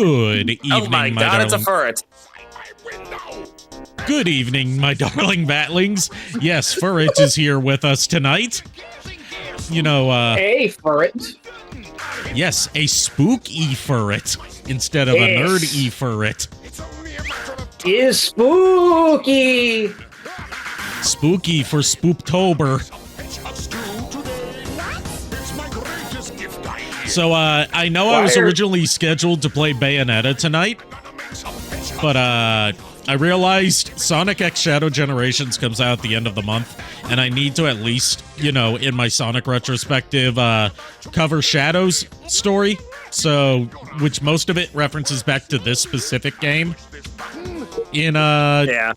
Good evening, Oh my god, it's a ferret. Good evening, my darling batlings. Yes, Furret is here with us tonight. You know, A ferret. yes, a spooky Furret instead of a nerdy Furret. Is spooky. Spooky for Spooptober. So, I know I was originally scheduled to play Bayonetta tonight, but, I realized Sonic X Shadow Generations comes out at the end of the month, and I need to at least, you know, in my Sonic retrospective, cover Shadow's story, so, which most of it references back to this specific game in,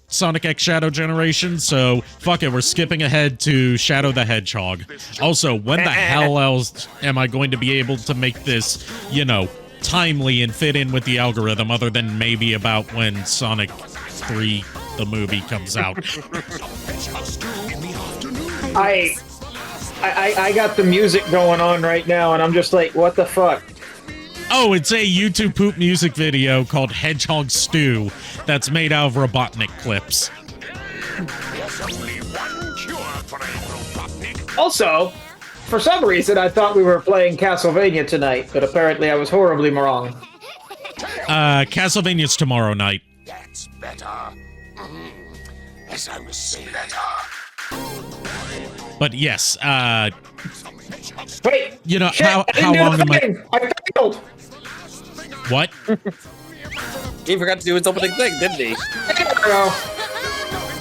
Sonic X Shadow Generations, so, fuck it, we're skipping ahead to Shadow the Hedgehog. Also, when the hell else am I going to be able to make this, you know, timely and fit in with the algorithm, other than maybe about when Sonic 3, the movie, comes out? I got the music going on right now, and I'm just like, what the fuck? Oh, it's a YouTube poop music video called Hedgehog Stew that's made out of Robotnik clips. Also, for some reason, I thought we were playing Castlevania tonight, but apparently I was horribly wrong. Castlevania's tomorrow night. That's better. As I was saying, But yes, Wait! you know, Shit, how I long am I... I failed! What? He forgot to do his opening thing, didn't he?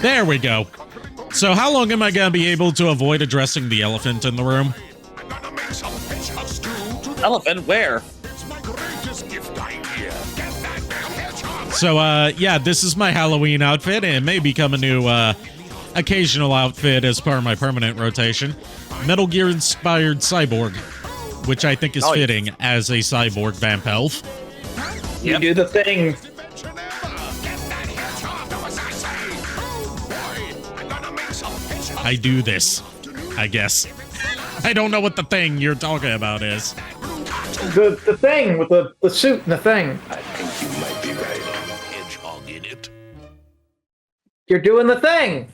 There we go. So how long am I gonna be able to avoid addressing the elephant in the room? Elephant? Where? So, yeah, this is my Halloween outfit, and it may become a new, occasional outfit as part of my permanent rotation. Metal Gear-inspired cyborg, which I think is fitting as a cyborg vamp elf. You do the thing. I do this, I guess. I don't know what the thing you're talking about is. The thing with the suit and the thing. I think you might be right. Hedgehog in it. You're doing the thing.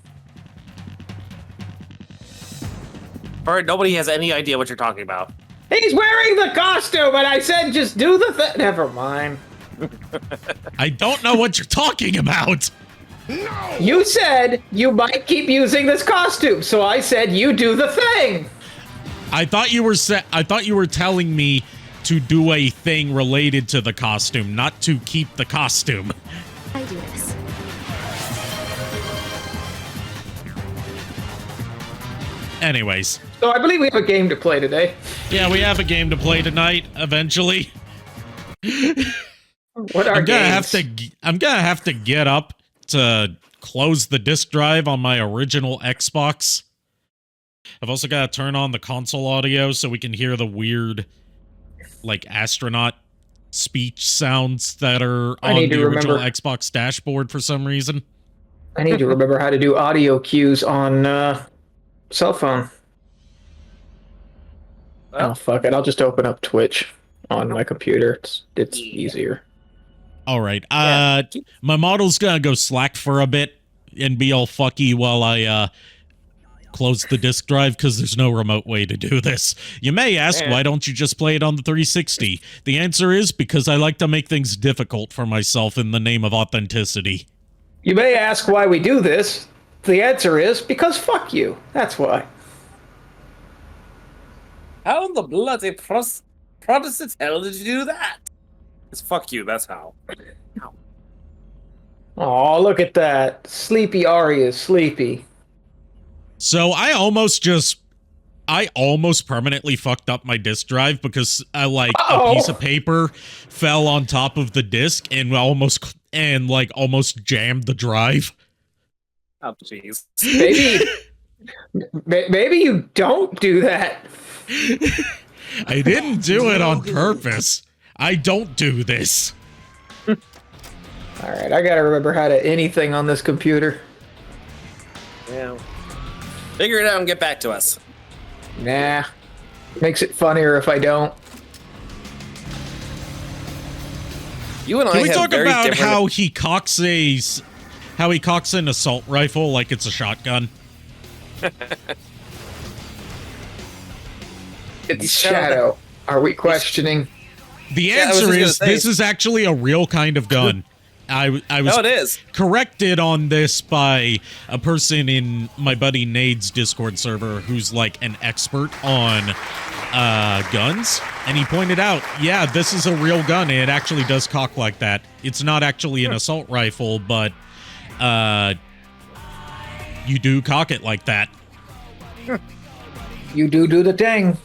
Or nobody has any idea what you're talking about. He's wearing the costume, and I said just do the thing. Never mind. I don't know what you're talking about. No! You said you might keep using this costume, so I said you do the thing. I thought you were telling me to do a thing related to the costume, not to keep the costume. I do this. Anyways. So I believe we have a game to play today. Yeah, we have a game to play tonight, eventually. What are I'm gonna games? I'm gonna have to get up to close the disk drive on my original Xbox. I've also got to turn on the console audio so we can hear the weird, like, astronaut speech sounds that are on the original Xbox dashboard for some reason. I need to remember how to do audio cues on cell phone. Oh, fuck it. I'll just open up Twitch on my computer. It's easier. All right. My model's gonna go slack for a bit and be all fucky while I close the disk drive because there's no remote way to do this. You may ask, why don't you just play it on the 360? The answer is because I like to make things difficult for myself in the name of authenticity. You may ask why we do this. The answer is because fuck you. That's why. How in the bloody Protestant hell did you do that? It's fuck you, that's how. Oh, look at that. Sleepy Ari is sleepy. So I almost permanently fucked up my disk drive because a piece of paper fell on top of the disk and almost jammed the drive. Oh, jeez. Maybe you don't do that. I didn't do it on purpose. I don't do this. Alright, I gotta remember how to anything on this computer. Yeah. Figure it out and get back to us. Nah. Makes it funnier if I don't. You and Can I we have talk very about different... how he cocks an assault rifle like it's a shotgun? It's Shadow. Are we questioning? The I was answer just is gonna say- this is actually a real kind of gun. I was No, it is. corrected on this by a person in my buddy Nade's Discord server who's like an expert on guns, and he pointed out, yeah, this is a real gun. It actually does cock like that. It's not actually an assault rifle, but you do cock it like that. You do the thing.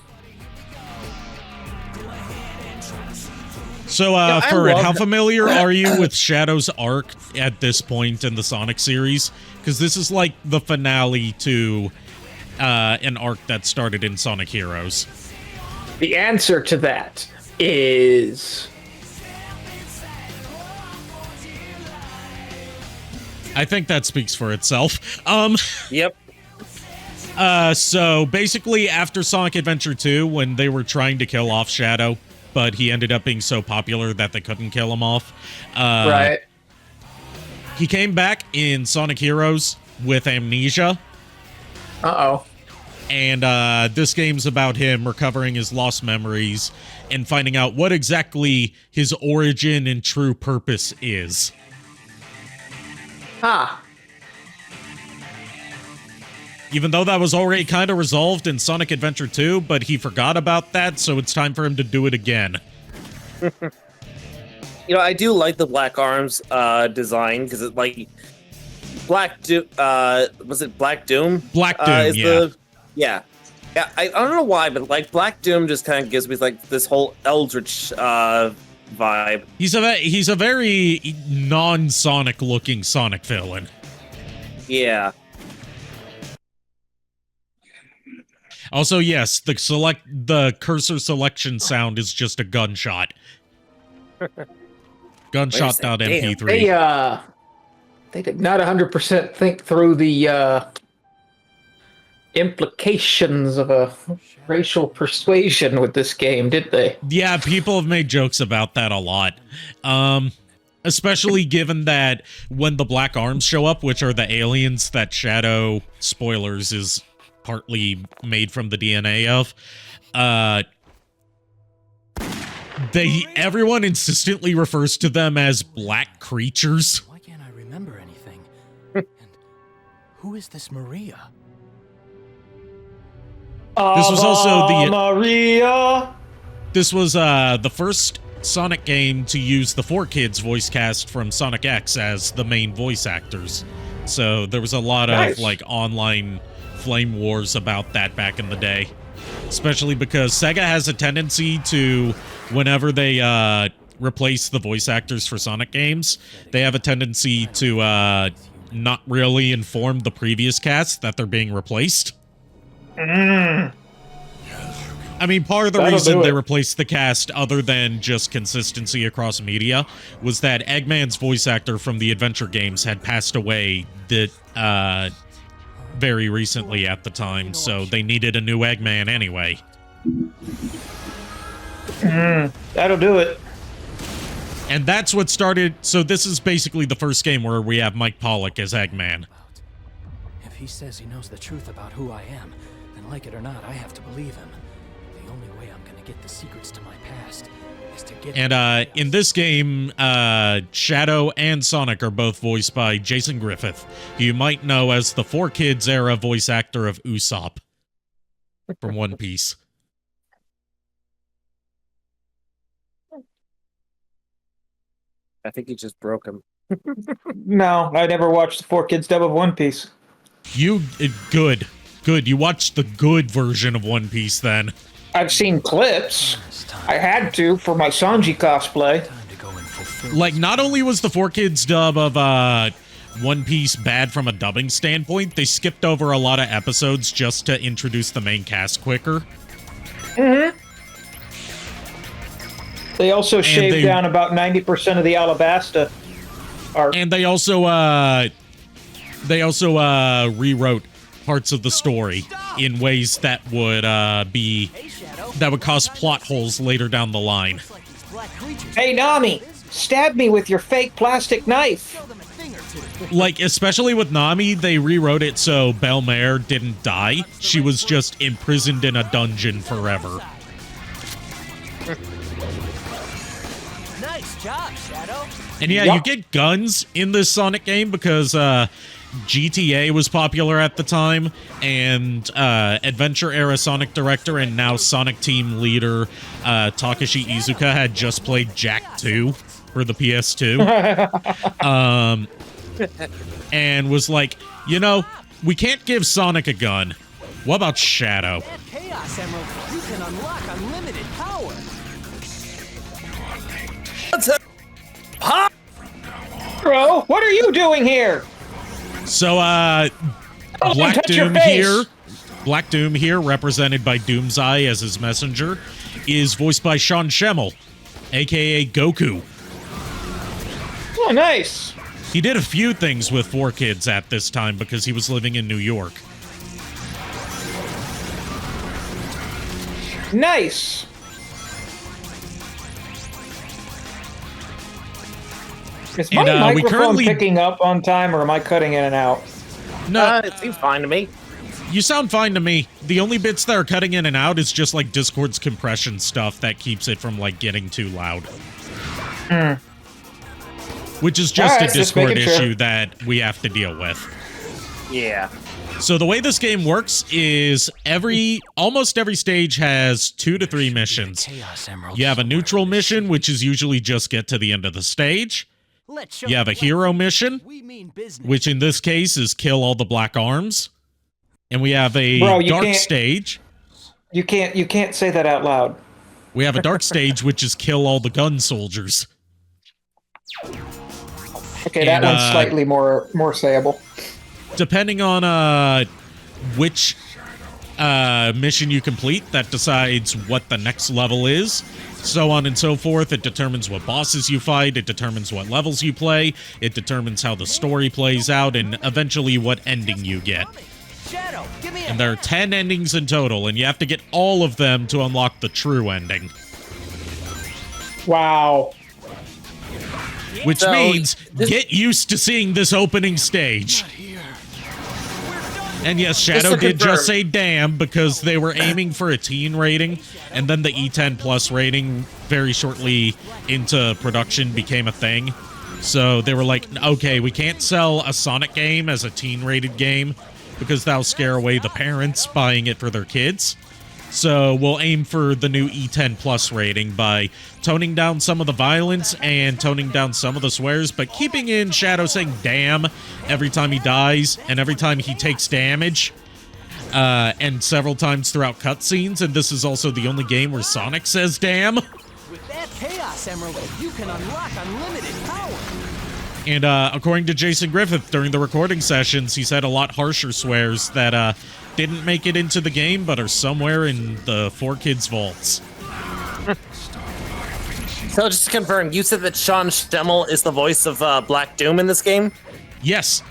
So, I Furret, love how that- familiar are you with Shadow's arc at this point in the Sonic series? Because this is like the finale to an arc that started in Sonic Heroes. The answer to that is I think that speaks for itself. Yep. So basically after Sonic Adventure 2, when they were trying to kill off Shadow, but he ended up being so popular that they couldn't kill him off. right. He came back in Sonic Heroes with amnesia, Uh-oh. and this game's about him recovering his lost memories and finding out what exactly his origin and true purpose is. Ah. Even though that was already kind of resolved in Sonic Adventure 2, but he forgot about that, so it's time for him to do it again. You know, I do like the Black Arms design because it like Black Doom. Was it Black Doom? Black Doom, yeah. Yeah. I don't know why, but like Black Doom just kind of gives me like this whole Eldritch vibe. He's a very non-Sonic looking Sonic villain. Yeah. Also, yes, the cursor selection sound is just a gunshot. Gunshot.mp3. They did not 100% think through the implications of a racial persuasion with this game, did they? Yeah, people have made jokes about that a lot. Especially given that when the Black Arms show up, which are the aliens that Shadow, spoilers, is partly made from the DNA of, everyone insistently refers to them as black creatures. Why can't I remember anything? And who is this Maria? This was also the Maria. This was the first Sonic game to use the 4Kids voice cast from Sonic X as the main voice actors. So there was a lot of like online flame wars about that back in the day. Especially because Sega has a tendency to, whenever they replace the voice actors for Sonic games, they have a tendency to not really inform the previous cast that they're being replaced. I mean, part of the reason they replaced the cast, other than just consistency across media, was that Eggman's voice actor from the adventure games had passed away very recently at the time, so they needed a new Eggman anyway. That'll do it. And that's what started... So this is basically the first game where we have Mike Pollock as Eggman. If he says he knows the truth about who I am, then like it or not, I have to believe him. The only way I'm gonna get the secrets to my past is to get... And in this game, Shadow and Sonic are both voiced by Jason Griffith, who you might know as the 4Kids era voice actor of Usopp from One Piece. I think he just broke him. No, I never watched the 4Kids dub of One Piece. Good. You watched the good version of One Piece, then. I've seen clips. I had to for my Sanji cosplay. Time to go and fulfill Like, not only was the 4Kids dub of One Piece bad from a dubbing standpoint, they skipped over a lot of episodes just to introduce the main cast quicker. They also shaved down about 90% of the Alabasta art. And they also rewrote parts of the story in ways that would cause plot holes later down the line. Hey, Nami! Stab me with your fake plastic knife. Like, especially with Nami, they rewrote it so Belmare didn't die. She was just imprisoned in a dungeon forever. Nice job, Shadow. And yeah, you get guns in this Sonic game because GTA was popular at the time, and Adventure-era Sonic director and now Sonic team leader Takashi Iizuka had just played Jak 2 for the PS2. And was like, you know, we can't give Sonic a gun. What about Shadow? That Chaos Emerald, you can unlock unlimited power. Bro, what are you doing here? So, Black touch your Doom face. here, Black Doom here, represented by Doom's Eye as his messenger, is voiced by Sean Schemmel, aka Goku. Oh, nice. He did a few things with 4Kids at this time because he was living in New York. Nice. Is my we microphone currently- picking up on time, or am I cutting in and out? No, It seems fine to me. you sound fine to me. The only bits that are cutting in and out is just like Discord's compression stuff that keeps it from like getting too loud. Which is just Alright, a just Discord making sure. issue that we have to deal with. Yeah. So the way this game works is almost every stage has 2 to 3 missions. Chaos Emerald. You have a neutral mission, which is usually just get to the end of the stage. Let's show You have a hero mission, we mean business. which in this case is kill all the black arms. And we have a Bro, you dark can't- stage. You can't say that out loud. We have a dark stage, which is kill all the gun soldiers. Okay, that And, one's slightly more sayable. Depending on which mission you complete, that decides what the next level is. So on and so forth. It determines what bosses you fight. It determines what levels you play. It determines how the story plays out, and eventually what ending you get. Shadow, give me a And there are 10 endings in total, and you have to get all of them to unlock the true ending. Wow. Which So, means get used to seeing this opening stage. And yes, Shadow to did confirm. just say damn because they were aiming for a teen rating, and then the E10 plus rating very shortly into production became a thing. So they were like, okay, we can't sell a Sonic game as a teen rated game because that'll scare away the parents buying it for their kids. So we'll aim for the new E10 plus rating by toning down some of the violence and toning down some of the swears, but keeping in Shadow saying damn every time he dies and every time he takes damage, and several times throughout cutscenes. And this is also the only game where Sonic says damn. With that Chaos Emerald, you can unlock unlimited power. And according to Jason Griffith during the recording sessions, he said a lot harsher swears that didn't make it into the game but are somewhere in the 4Kids vaults. So just to confirm, you said that Sean Schemmel is the voice of Black Doom in this game? Yes.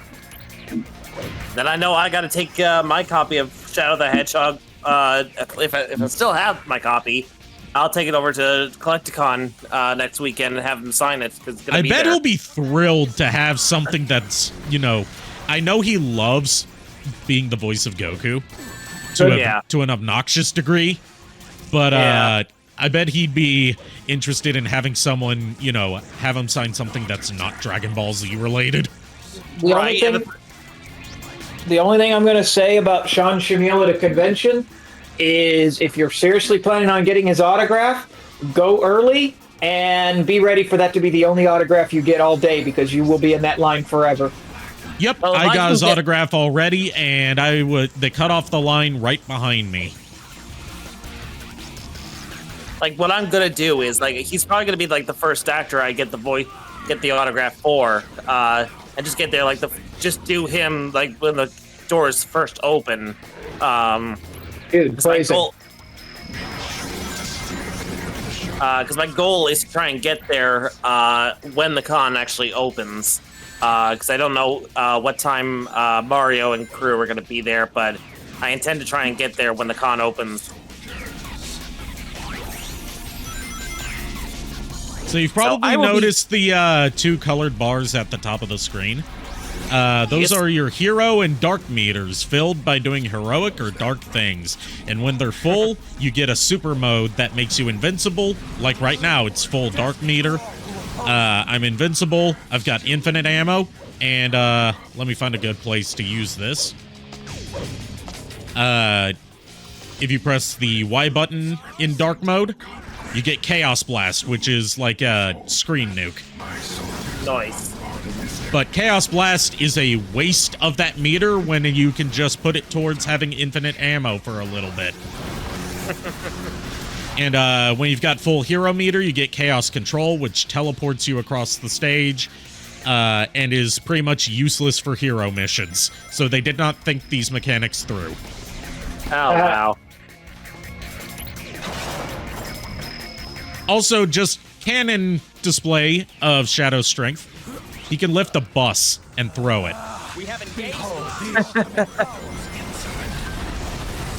Then I know I got to take my copy of Shadow the Hedgehog. If I still have my copy, I'll take it over to Collecticon next weekend and have him sign it. 'Cause it's gonna I be bet there. he'll be thrilled to have something that's, you know, I know he loves being the voice of Goku to an obnoxious degree, but Yeah. I bet he'd be interested in having someone, you know, have him sign something that's not Dragon Ball Z related. The Right, only thing, the only thing I'm going to say about Sean Schemmel at a convention is if you're seriously planning on getting his autograph, go early and be ready for that to be the only autograph you get all day because you will be in that line forever. Yep, Well, if I I got can his get- autograph already, and they cut off the line right behind me. Like what I'm gonna do is like he's probably gonna be like the first actor I get the autograph for, and just get there just do him like when the doors first open. Dude, Because my praise it. goal, my goal is to try and get there when the con actually opens. Because I don't know what time Mario and crew are going to be there, but I intend to try and get there when the con opens. So you've probably I will be- noticed the 2 colored bars at the top of the screen. Those Yes. are your hero and dark meters, filled by doing heroic or dark things. And when they're full, you get a super mode that makes you invincible. Like right now, it's full dark meter. I'm invincible. I've got infinite ammo. And let me find a good place to use this. If you press the Y button in dark mode, you get Chaos Blast, which is like a screen nuke. Nice. But Chaos Blast is a waste of that meter when you can just put it towards having infinite ammo for a little bit. And when you've got full hero meter, you get Chaos Control, which teleports you across the stage and is pretty much useless for hero missions. So they did not think these mechanics through. Oh, wow. Also, just canon display of Shadow's strength. He can lift a bus and throw it.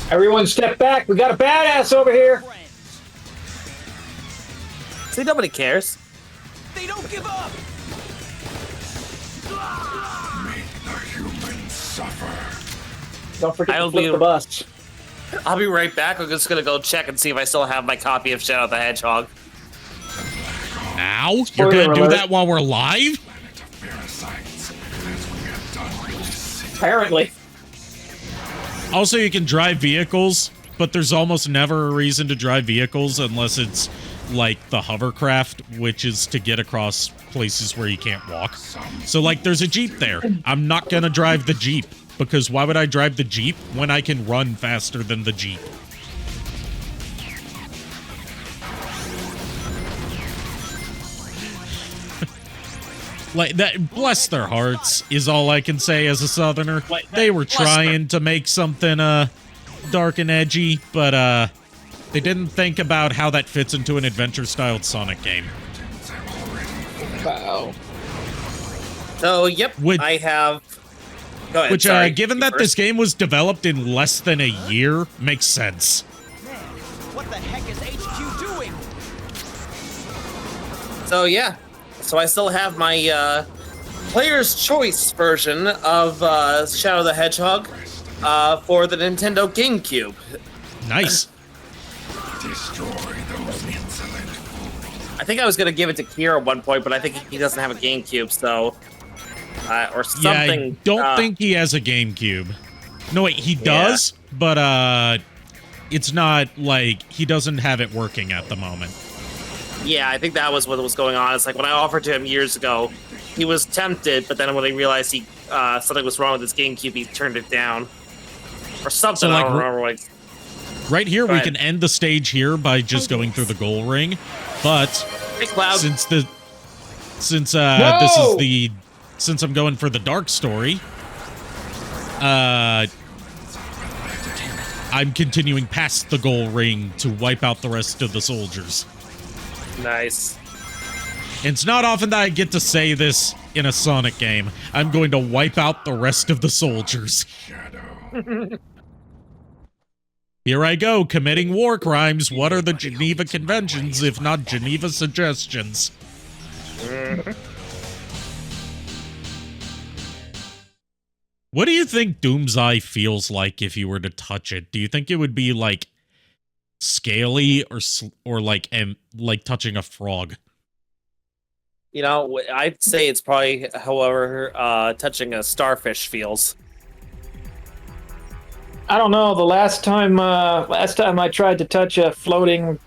Everyone step back. We got a badass over here. See, nobody cares. They don't give up! Don't forget I'll to flip be- the bus. I'll be right back. I'm just gonna go check and see if I still have my copy of Shadow the Hedgehog. Now? You're Spoiler gonna do alert. that while we're live? Apparently. Also, you can drive vehicles, but there's almost never a reason to drive vehicles unless it's like the hovercraft, which is to get across places where you can't walk. So, like, there's a Jeep there. I'm not gonna drive the Jeep, because why would I drive the Jeep when I can run faster than the Jeep? Like, that, bless their hearts, is all I can say as a Southerner. They were trying to make something, dark and edgy, but, they didn't think about how that fits into an adventure-styled Sonic game. Wow. So, yep, Which- I have... Go ahead, Which, sorry. given You that this first. game was developed in less than a year, makes sense. What the heck is HQ doing? So, yeah. So I still have my, Player's Choice version of, Shadow the Hedgehog, for the Nintendo GameCube. Nice. I think I was gonna give it to Kira at one point, but I think he doesn't have a GameCube, so... or something... Yeah, I don't think he has a GameCube. No, wait, he does, but, it's not, like, he doesn't have it working at the moment. Yeah, I think that was what was going on. It's like when I offered to him years ago, he was tempted, but then when he realized he something was wrong with his GameCube, he turned it down. Or something, So, like, I don't remember what... Right here, we ahead. can end the stage here by just going through the goal ring, but Hey, Cloud. since this is No! since I'm going for the dark story, I'm continuing past the goal ring to wipe out the rest of the soldiers. Nice. It's not often that I get to say this in a Sonic game. I'm going to wipe out the rest of the soldiers. Here I go, committing war crimes. What are the Geneva Conventions, if not Geneva Suggestions? What do you think Doom's Eye feels like if you were to touch it? Do you think it would be, like, scaly or like touching a frog? You know, I'd say it's probably, however, touching a starfish feels. I don't know. The last time I tried to touch a floating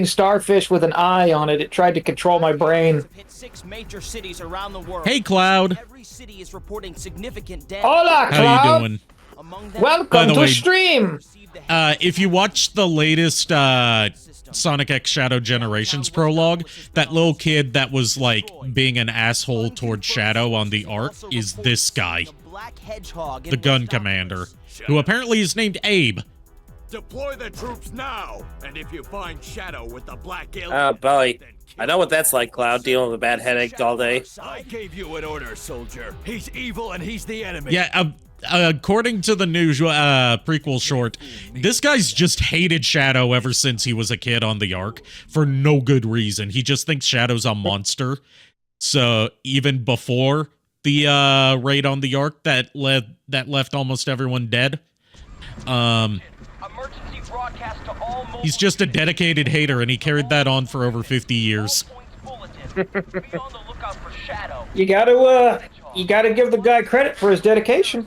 starfish with an eye on it, it tried to control my brain. Hit 6 major cities around the world. Hey, Cloud. Every city is reporting significant damage. Hola, How Cloud. you doing? Among them, By Welcome the to way- stream. If you watch the latest Sonic X Shadow Generations prologue, that little kid that was, like, being an asshole towards Shadow on the art is this guy, Black Hedgehog, the gun commander, who apparently is named Abe. Deploy the troops now, and if you find Shadow with the black alien, Oh, boy. then kill I know what that's like, Cloud, dealing with a bad headache all day. I gave you an order, soldier. He's evil and he's the enemy. Yeah, according to the new prequel short, this guy's just hated Shadow ever since he was a kid on the Ark for no good reason. He just thinks Shadow's a monster. So even before the raid on the Ark that left almost everyone dead, he's just a dedicated hater, and he carried that on for over 50 years. You gotta give the guy credit for his dedication.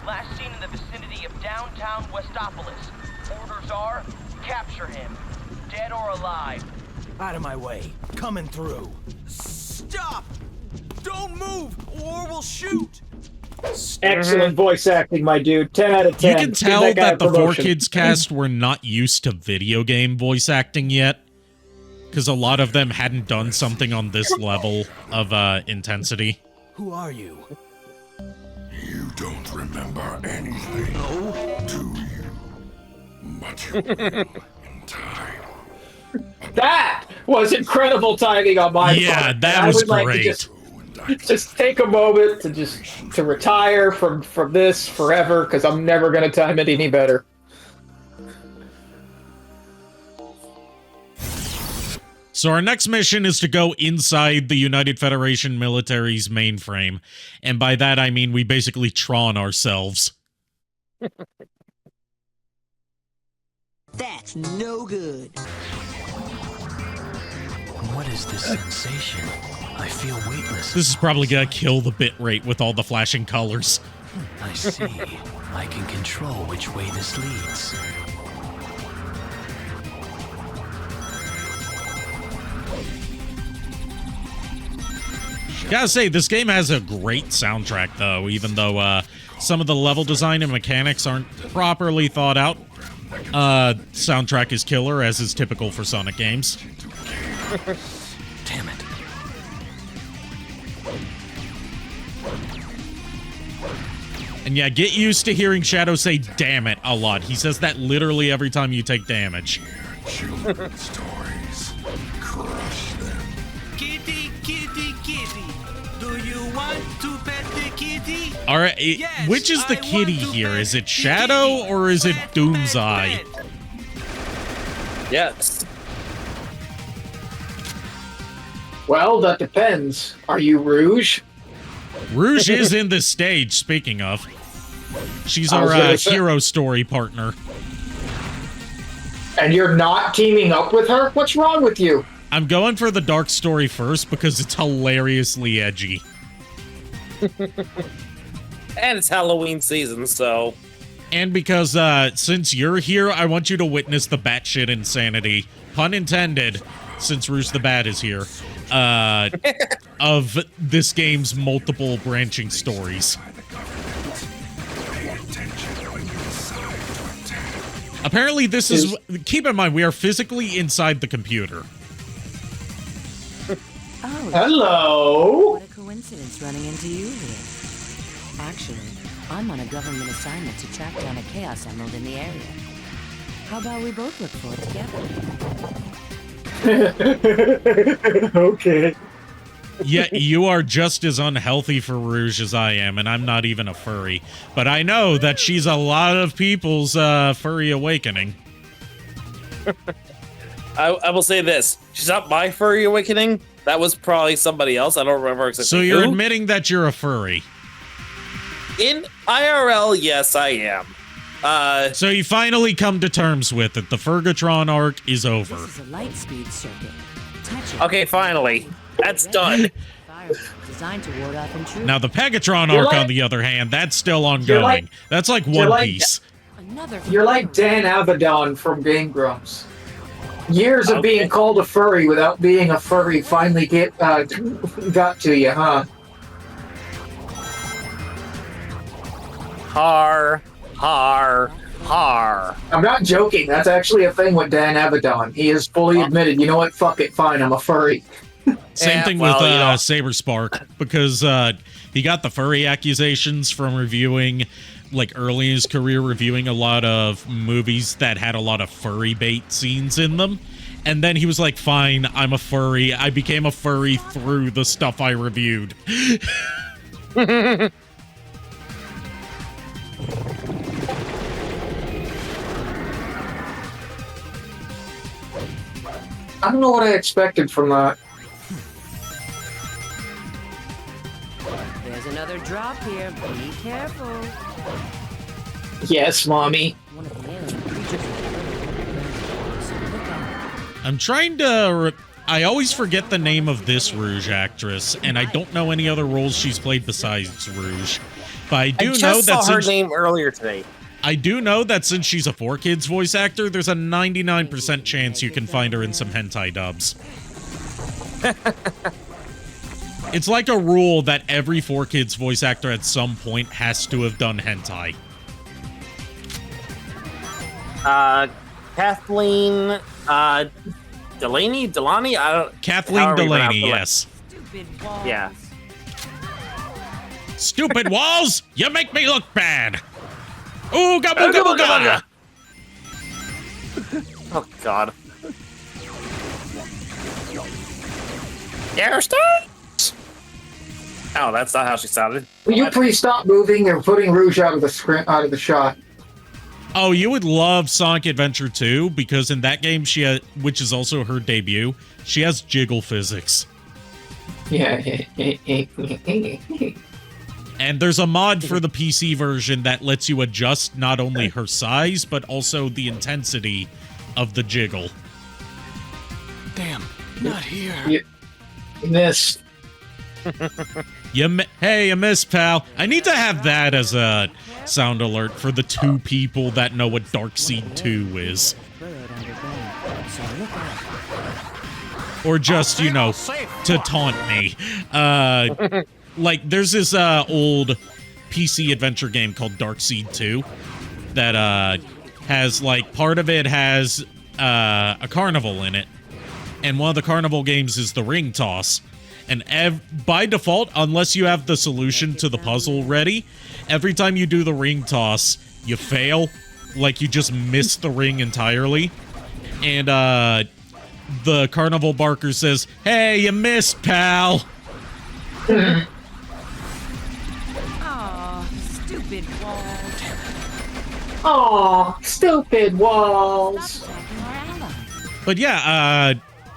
Last seen in the vicinity of downtown Westopolis. Orders are, capture him, dead or alive. Out of my way. Coming through. Stop! Don't move, or we'll shoot! Excellent voice acting, my dude. 10 out of 10. You can Give tell guy that a the promotion. 4Kids cast were not used to video game voice acting yet, because a lot of them hadn't done something on this level of intensity. Who are you? You don't remember anything, do you? But you will in time. That was incredible timing on my part. Yeah, And that I was would like to great. just take a moment to retire from this forever, because I'm never going to time it any better. So our next mission is to go inside the United Federation military's mainframe. And by that, I mean we basically Tron ourselves. That's no good. What is this sensation? I feel weightless. This is probably gonna kill the bit rate with all the flashing colors. I see. I can control which way this leads. Gotta say, this game has a great soundtrack, though, even though some of the level design and mechanics aren't properly thought out. Soundtrack is killer, as is typical for Sonic games. Damn it. And yeah, get used to hearing Shadow say "damn it" a lot. He says that literally every time you take damage. Children's stories. Crush them. Kitty, kitty, kitty. Do you want to pet the kitty? All right, Yes, which is the I want kitty to here? pet Is it the Shadow kitty. or is it Pet, Doom's pet, Eye? pet. Yes. Well, that depends. Are you Rouge? Rouge is in this stage, speaking of. She's I was our gonna say- hero story partner. And you're not teaming up with her? What's wrong with you? I'm going for the dark story first because it's hilariously edgy. And it's Halloween season, so... And because since you're here, I want you to witness the batshit insanity, pun intended, since Rouge the Bat is here, of this game's multiple branching stories. Apparently this is... Keep in mind, we are physically inside the computer. Oh, Hello? what a coincidence running into you here. Actually, I'm on a government assignment to track down a Chaos Emerald in the area. How about we both look for it together? Okay. Yet you are just as unhealthy for Rouge as I am, and I'm not even a furry. But I know that she's a lot of people's furry awakening. I will say this. She's not my furry awakening. That was probably somebody else. I don't remember exactly So you're who. admitting that you're a furry. In IRL, yes, I am. So you finally come to terms with it. The Fergatron arc is over. This is a light speed circuit. Touch it. Okay, finally. That's done. Fire designed to ward off intruders. Now the Pegatron You're arc, like- on the other hand, that's still You're ongoing. like- That's like you're One like- Piece. Another You're like Dan Avedon from Game Grumps. Years of being called a furry without being a furry finally got to you, huh? Har, har, har. I'm not joking. That's actually a thing with Dan Avedon. He has fully admitted, you know what? Fuck it. Fine. I'm a furry. Same Yeah, thing well, with you know. Saber Spark, because he got the furry accusations from reviewing, like early in his career, reviewing a lot of movies that had a lot of furry bait scenes in them. And then he was like, fine, I'm a furry. I became a furry through the stuff I reviewed. I don't know what I expected from that. There's another drop here. Be careful. Yes, Mommy. One of the alien creatures. So look out. I'm trying to... I always forget the name of this Rouge actress, and I don't know any other roles she's played besides Rouge. But I do I just know that saw her since... name earlier today. I do know that since she's a 4Kids voice actor, there's a 99% chance you can find her in some hentai dubs. It's like a rule that every 4Kids voice actor at some point has to have done hentai. Kathleen, Delaney? I don't... Kathleen however you pronounce Delaney, the yes. Stupid walls. Yeah. Stupid walls! You make me look bad! Ooga booga booga! Oh, God. Yes, Oh, that's not how she sounded. Will you please stop moving and putting Rouge out of the screen, out of the shot? Oh, you would love Sonic Adventure 2, because in that game, she has, which is also her debut, she has jiggle physics. Yeah. And there's a mod for the PC version that lets you adjust not only her size, but also the intensity of the jiggle. Damn, not here. You missed. Hey, you missed, pal. I need to have that as a sound alert for the 2 people that know what Darkseid 2 is. Or just, you know, to taunt me. Like, there's this old PC adventure game called Darkseid 2 that has, like, part of it has a carnival in it. And one of the carnival games is the ring toss. And by default, unless you have the solution to the puzzle ready, every time you do the ring toss, you fail. Like, you just miss the ring entirely. And the carnival barker says, "Hey, you missed, pal." Aw, stupid walls. Aw, stupid walls. But yeah,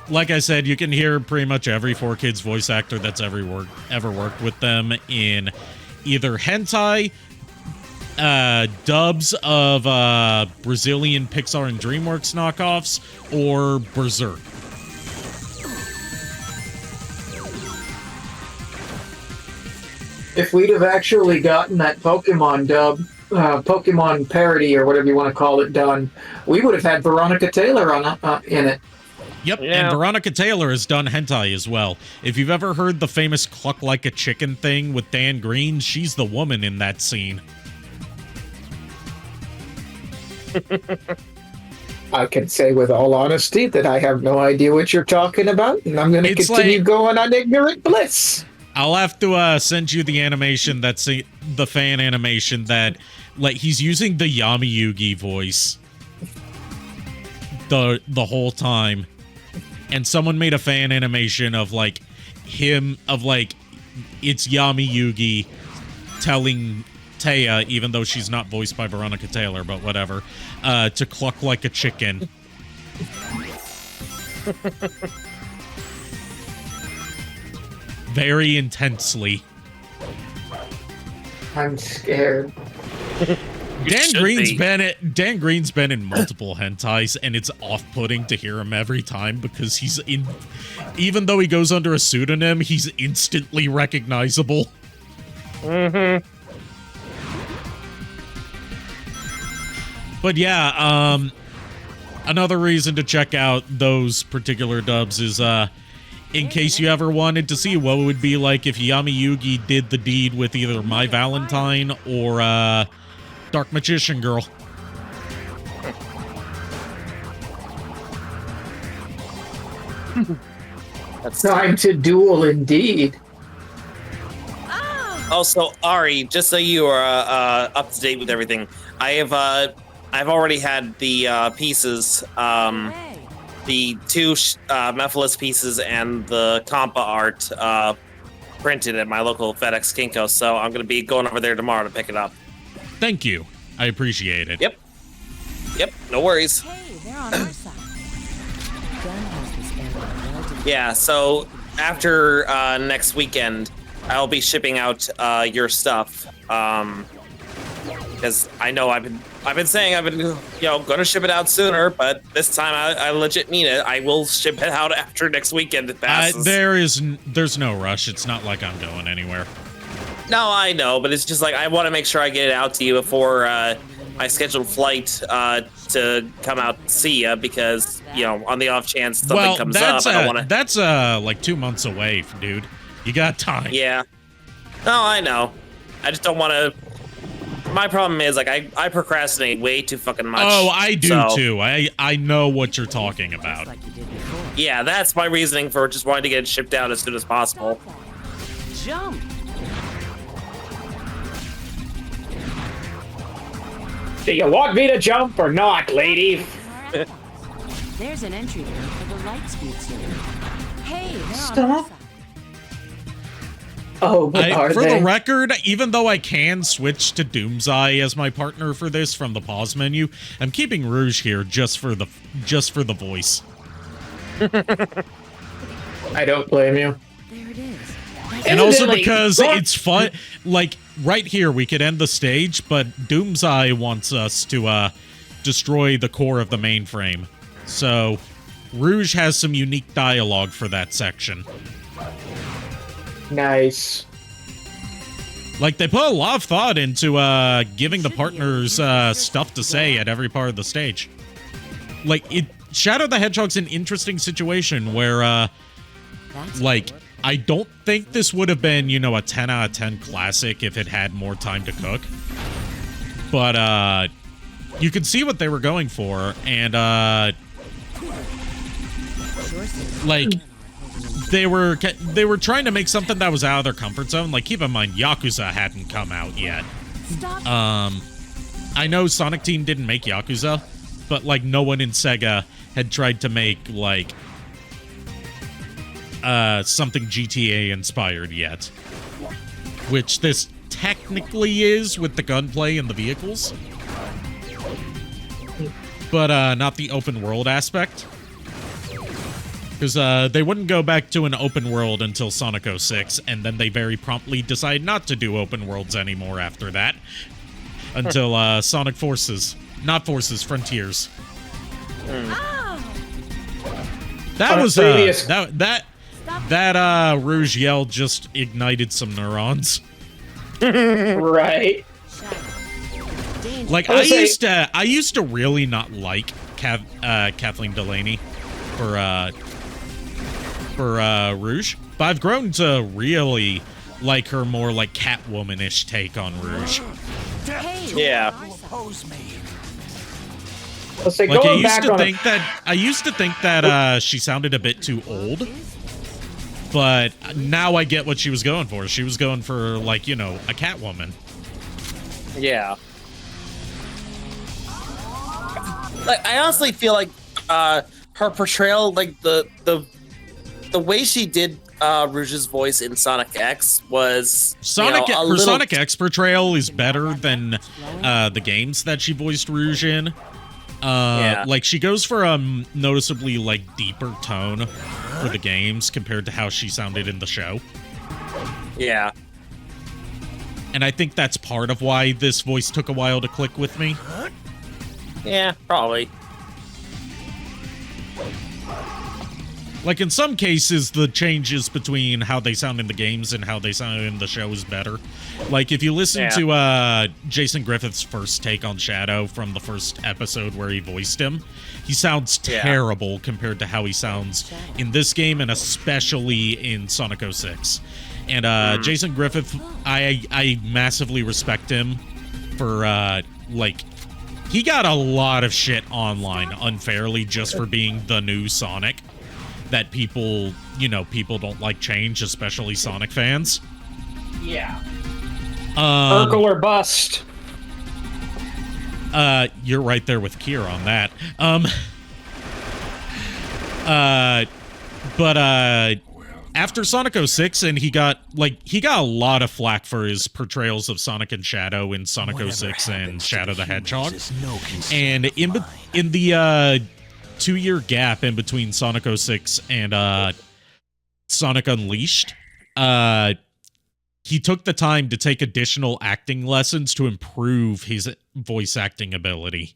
like I said, you can hear pretty much every 4Kids voice actor that's ever worked with them in either hentai, dubs of Brazilian Pixar and DreamWorks knockoffs, or Berserk. If we'd have actually gotten that Pokemon dub, Pokemon parody or whatever you want to call it done, we would have had Veronica Taylor on in it. Yep, Yeah. and Veronica Taylor has done hentai as well. If you've ever heard the famous cluck like a chicken thing with Dan Green, she's the woman in that scene. I can say with all honesty that I have no idea what you're talking about, and I'm going to continue going on ignorant bliss. I'll have to send you the animation that's the fan animation that, like, he's using the Yami Yugi voice the whole time. And someone made a fan animation of, like, it's Yami Yugi telling Taya, even though she's not voiced by Veronica Taylor, but whatever, to cluck like a chicken. Very intensely. I'm scared. Dan Green's been in multiple hentais, and it's off-putting to hear him every time because even though he goes under a pseudonym, he's instantly recognizable. Mm-hmm. But yeah, another reason to check out those particular dubs is in case you ever wanted to see what it would be like if Yami Yugi did the deed with either My Valentine or Dark Magician Girl. It's time to duel indeed. Also, Ari, just so you are up to date with everything, I've already had the pieces, the 2 Mephiles pieces and the Compa art printed at my local FedEx Kinko, so I'm going to be going over there tomorrow to pick it up. Thank you. I appreciate it. Yep, no worries. Hey, they're on our side. Gun has this Yeah, so after next weekend, I'll be shipping out your stuff. Because I know I've been saying I've been going to ship it out sooner, but this time I legit mean it. I will ship it out after next weekend it passes. There's no rush. It's not like I'm going anywhere. No, I know, but it's just like I want to make sure I get it out to you before my scheduled flight to come out and see you, because on the off chance something comes up, I don't want to. That's like 2 months away, dude. You got time. Yeah. No, I know. I just don't want to. My problem is, like, I procrastinate way too fucking much. Oh, I do too. I know what you're talking about. Yeah, that's my reasoning for just wanting to get it shipped out as soon as possible. Jump! Do you want me to jump or not, lady? There's an entry code for the light speed suit. Hey, they're on Stop. our side. Oh, for the record, even though I can switch to Doomseye as my partner for this from the pause menu, I'm keeping Rouge here just for the voice. I don't blame you. There it is. And also because it's fun, like, right here we could end the stage, but Doomseye wants us to destroy the core of the mainframe. So, Rouge has some unique dialogue for that section. Nice. Like, they put a lot of thought into giving the partners stuff to say at every part of the stage. Like, Shadow the Hedgehog's an interesting situation where, like, I don't think this would have been, a 10 out of 10 classic if it had more time to cook. But, you could see what they were going for, and, like, they were trying to make something that was out of their comfort zone. Like, keep in mind, Yakuza hadn't come out yet. I know Sonic Team didn't make Yakuza, but, like, no one in Sega had tried to make, like, something GTA inspired yet, which this technically is with the gunplay and the vehicles, but not the open world aspect, because they wouldn't go back to an open world until Sonic 06, and then they very promptly decide not to do open worlds anymore after that, until Sonic Forces, not Forces, Frontiers. That was that Rouge yell just ignited some neurons. Right. Like, I used to really not like Kathleen Delaney for Rouge, but I've grown to really like her more like Catwoman-ish take on Rouge. Yeah. Like, I used to think that she sounded a bit too old, but now I get what she was going for. She was going for, like, a Catwoman. Yeah. Like, I honestly feel like her portrayal, like the way she did Rouge's voice in Sonic X was her Sonic X portrayal is better than the games that she voiced Rouge in. Like, she goes for a noticeably, like, deeper tone for the games compared to how she sounded in the show. Yeah. And I think that's part of why this voice took a while to click with me. Yeah, probably. Like, in some cases, the changes between how they sound in the games and how they sound in the show is better. Like, if you listen to Jason Griffith's first take on Shadow from the first episode where he voiced him, he sounds terrible compared to how he sounds in this game, and especially in Sonic 06. And Jason Griffith, I massively respect him for, like, he got a lot of shit online unfairly just for being the new Sonic. That people don't like change, especially Sonic fans. Yeah. Urkel or bust. You're right there with Kier on that. But after Sonic 06, and he got a lot of flack for his portrayals of Sonic and Shadow in Sonic 06 and Shadow the Hedgehog. And in the 2-year gap in between Sonic 06 and Sonic Unleashed, he took the time to take additional acting lessons to improve his voice acting ability.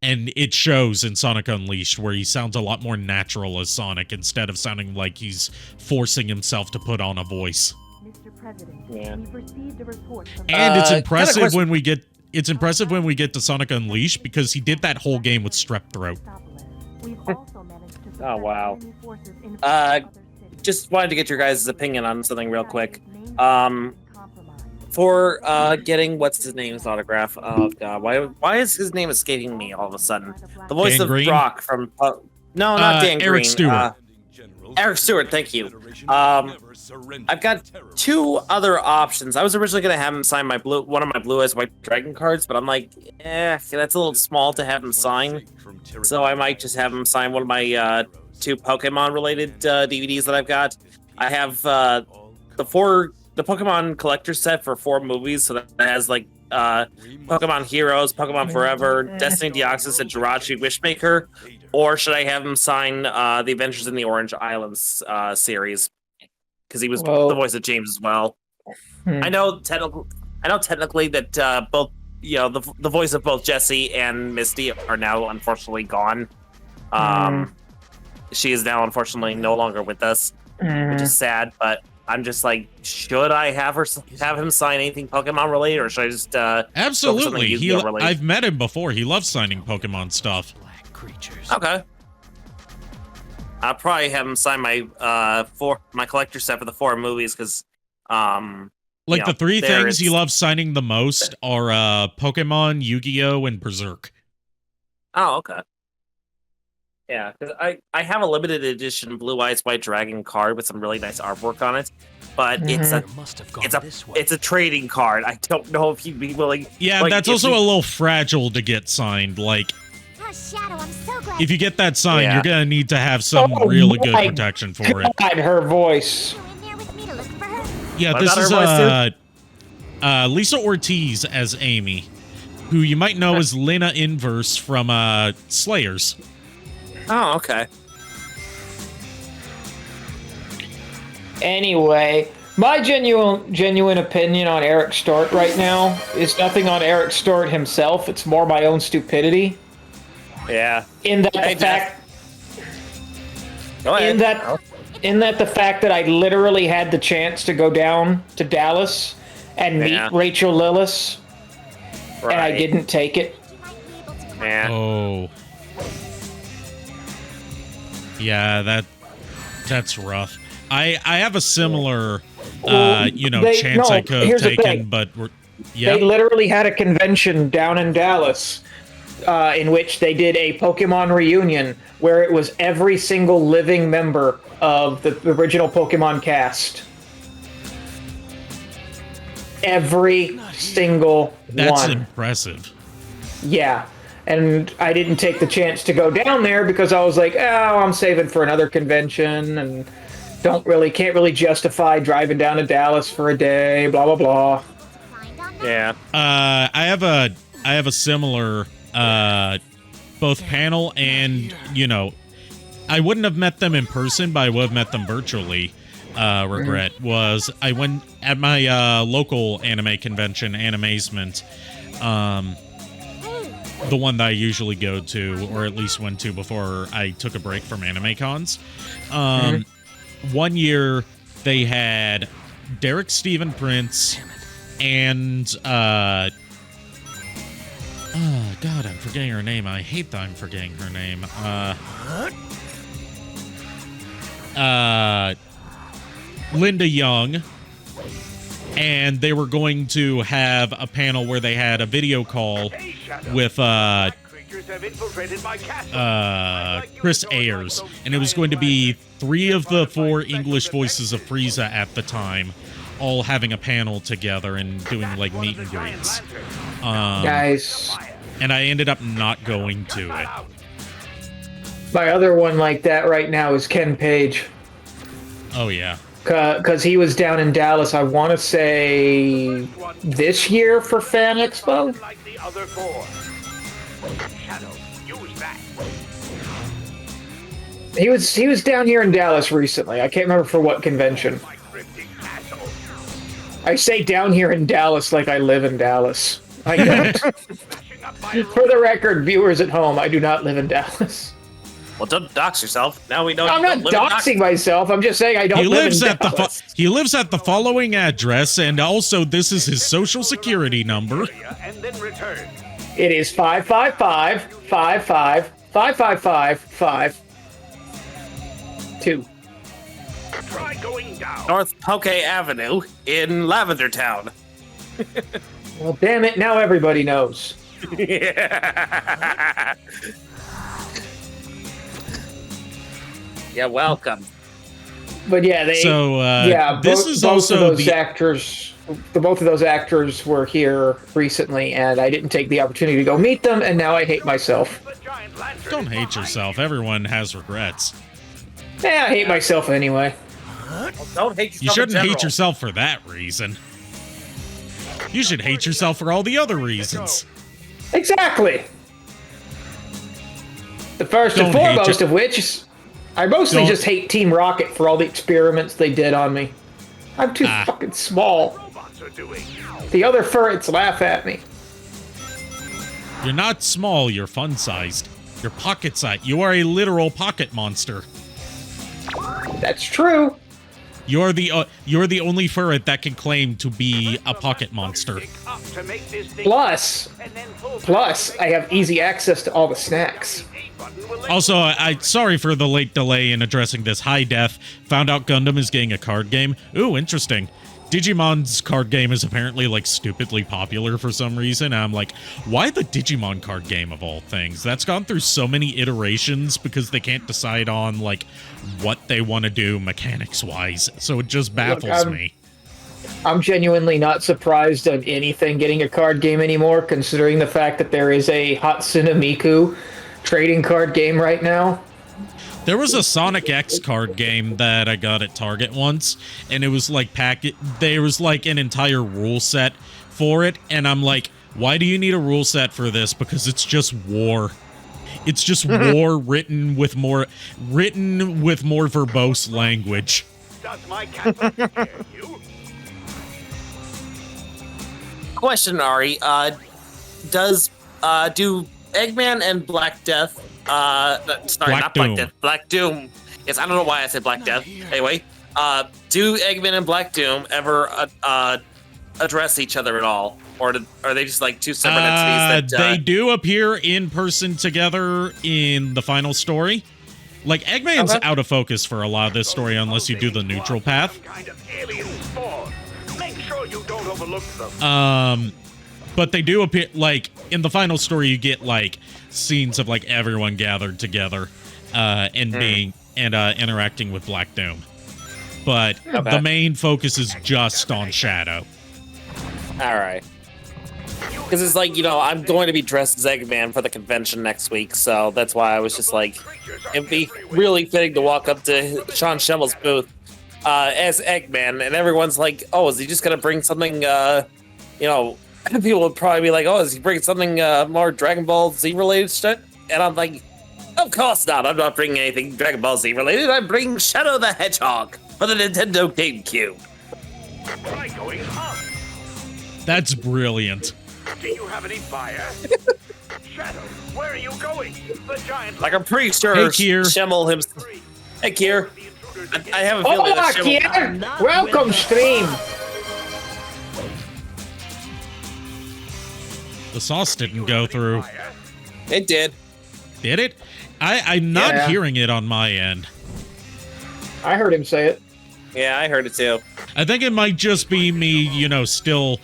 And it shows in Sonic Unleashed, where he sounds a lot more natural as Sonic instead of sounding like he's forcing himself to put on a voice. Mr. President, Yeah. we've received a report from And it's impressive question. when we get to Sonic Unleashed because he did that whole game with strep throat. We've also managed to Oh, wow. enemy forces in Uh, other cities. Just wanted to get your guys' opinion on something real quick. Main Um, compromised. For getting what's his name's autograph. Oh god, why is his name escaping me all of a sudden? The voice Dan of Green? Brock from no, not Dan Eric Green. Stewart. Eric Stewart, thank you. I've got two other options. I was originally gonna have him sign one of my Blue Eyes White Dragon cards, but I'm like, that's a little small to have him sign. So I might just have him sign one of my two Pokemon related DVDs that I've got. I have the Pokemon collector set for 4 movies, so that has like Pokemon Heroes, Pokemon Forever, Destiny Deoxys, and Jirachi Wishmaker. Or should I have him sign the Adventures in the Orange Islands series? Because he was the voice of James as well. I know technically that both the voice of both Jessie and Misty are now unfortunately gone. She is now unfortunately no longer with us, which is sad. But I'm just like, should I have him sign anything Pokemon related, or should I just Absolutely. I've met him before. He loves signing Pokemon stuff. Black creatures. Okay. I'll probably have him sign my my collector set for the 4 movies because the 3 things he loves signing the most are Pokemon, Yu-Gi-Oh, and Berserk. Oh, okay. Yeah, because I have a limited edition Blue Eyes White Dragon card with some really nice artwork on it, but it's a trading card. I don't know if he'd be willing. Yeah, that's also a little fragile to get signed. Like, Shadow, I'm so glad. if you get that signed, you're gonna need to have some really good protection for it. God, her voice. Yeah, What this about her is Lisa Ortiz as Amy, who you might know as Lena Inverse from Slayers. Oh, okay. Anyway, my genuine opinion on Eric Stewart right now is nothing on Eric Stewart himself. It's more my own stupidity. Yeah. In that the fact that I literally had the chance to go down to Dallas and meet Rachel Lillis, and I didn't take it. Yeah. Oh. Yeah, that's rough. I have a similar chance I could have taken, but they literally had a convention down in Dallas in which they did a Pokemon reunion where it was every single living member of the original Pokemon cast. Every single one. That's impressive. Yeah. And I didn't take the chance to go down there because I was like, I'm saving for another convention and can't really justify driving down to Dallas for a day, blah blah blah. Yeah. I have a similar both panel and I wouldn't have met them in person, but I would have met them virtually. Regret was I went at my local anime convention, Animazement. The one that I usually go to, or at least went to before I took a break from anime cons. 1 year they had Derek Stephen Prince and oh god, I'm forgetting her name. I hate that I'm forgetting her name. Linda Young. And they were going to have a panel where they had a video call with Chris Ayers, and it was going to be 3 of the 4 English voices of Frieza at the time, all having a panel together and doing like meet and greets. Nice. And I ended up not going to it. My other one like that right now is Ken Page. Oh yeah. Because he was down in Dallas, I want to say this year for Fan Expo. Like the other 4. Shadow, use that. He was down here in Dallas recently. I can't remember for what convention. I say down here in Dallas like I live in Dallas. I don't. For the record, viewers at home, I do not live in Dallas. Well, don't dox yourself. Now we know. I'm not doxing myself. I'm just saying I don't live in Dallas. He lives at the following address, and also this is his social security number. It is 555-555-555-552. Try going down. North Poke Avenue in Lavender Town. Well, damn it! Now everybody knows. Yeah, welcome. But yeah, this both, is both also of those the actors. Both of those actors were here recently, and I didn't take the opportunity to go meet them, and now I hate myself. Don't hate yourself. Everyone has regrets. Yeah, I hate myself anyway. Well, don't hate yourself. You shouldn't in general. hate yourself for that reason. You should hate yourself for all the other reasons. Exactly. The first Don't and hate foremost you. of which is, I mostly just hate Team Rocket for all the experiments they did on me. I'm too fucking small. The other ferrets laugh at me. You're not small, you're fun-sized. You're pocket-sized. You are a literal pocket monster. That's true. You're the only ferret that can claim to be a pocket monster. Plus, I have easy access to all the snacks. Also, sorry for the late delay in addressing this. High Def found out Gundam is getting a card game. Ooh, interesting. Digimon's card game is apparently, like, stupidly popular for some reason. And I'm like, why the Digimon card game of all things? That's gone through so many iterations because they can't decide on, like, what they want to do mechanics-wise. So it just baffles me. I'm genuinely not surprised of anything getting a card game anymore, considering the fact that there is a Hatsune Miku trading card game right now. There was a Sonic X card game that I got at Target once, and it was like there was like an entire rule set for it, and I'm like, why do you need a rule set for this? Because it's just war. It's just war written with more verbose language. Does my cat scare you? Question, Ari. Do Eggman and Black Death, Black Doom. Yes, I don't know why I said Black Death. Anyway, do Eggman and Black Doom ever address each other at all? Or are they just like two separate entities that... They do appear in person together in the final story. Like, Eggman's out of focus for a lot of this story unless you do the neutral path. Make sure you don't overlook them. But they do appear, like, in the final story, you get, like, scenes of, like, everyone gathered together, and interacting with Black Doom. But the main focus is just on Shadow. Alright. Because it's like, I'm going to be dressed as Eggman for the convention next week, so that's why I was just like, it'd be really fitting to walk up to Sean Schimmel's booth as Eggman, and everyone's like, oh, is he just going to bring something, people would probably be like, oh, is he bringing something more Dragon Ball Z related shit? And I'm like, of course not. I'm not bringing anything Dragon Ball Z related. I'm bringing Shadow the Hedgehog for the Nintendo GameCube. Try going up. That's brilliant. Do you have any fire? Shadow, where are you going? The giant... Like, I'm pretty sure Schimmel himself... Hey, Kier. I have a feeling that Schimmel... Kier! Welcome, stream! The sauce didn't go through. It did. Did it? I'm not hearing it on my end. I heard him say it. Yeah, I heard it too. I think it might just be me, still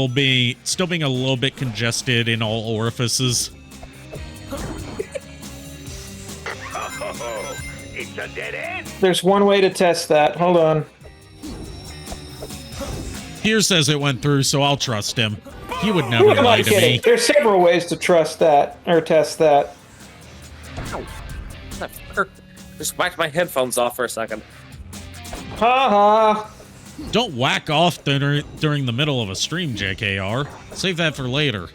being a little bit congested in all orifices. Oh, it's a dead end. There's one way to test that. Hold on. Here says it went through, so I'll trust him. He would never lie to me. There's several ways to trust that, or test that. Just whacked my headphones off for a second. Ha ha. Don't whack off during the middle of a stream, JKR. Save that for later.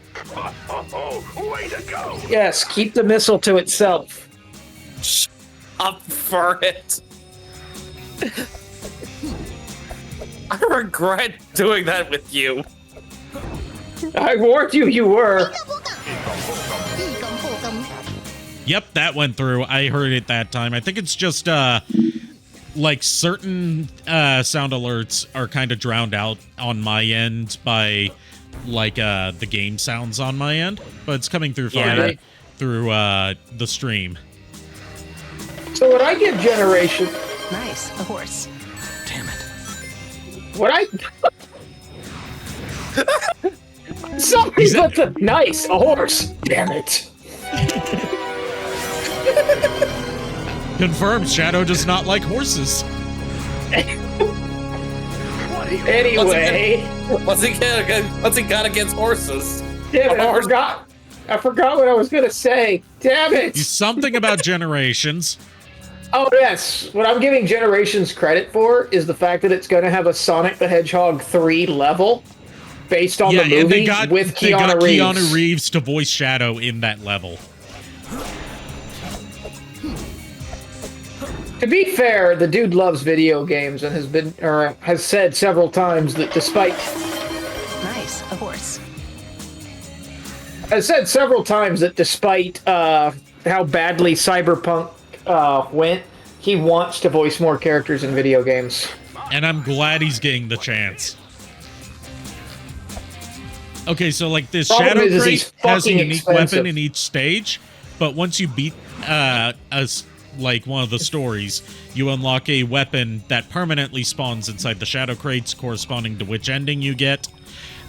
Way to go. Yes, keep the missile to itself. Up for it. I regret doing that with you. I warned you, you were. Yep, that went through. I heard it that time. I think it's just, like, certain sound alerts are kind of drowned out on my end by, like, the game sounds on my end. But it's coming through fine through the stream. So when I give Generation... Nice, a horse. Damn it. When I... Somebody put the... Nice, a horse. Damn it. Confirmed, Shadow does not like horses. Anyway... What's he got against horses? Damn it, I forgot what I was going to say. Damn it. Something about Generations. Oh, yes. What I'm giving Generations credit for is the fact that it's going to have a Sonic the Hedgehog 3 level based on the movie and they got Keanu Reeves. Keanu Reeves to voice Shadow in that level. To be fair, the dude loves video games and has said several times that despite... Nice, a horse. Has said several times that despite how badly Cyberpunk went, he wants to voice more characters in video games. And I'm glad he's getting the chance. Okay, so like this Shadow Crate has a unique weapon in each stage, but once you beat like one of the stories, you unlock a weapon that permanently spawns inside the Shadow Crates, corresponding to which ending you get.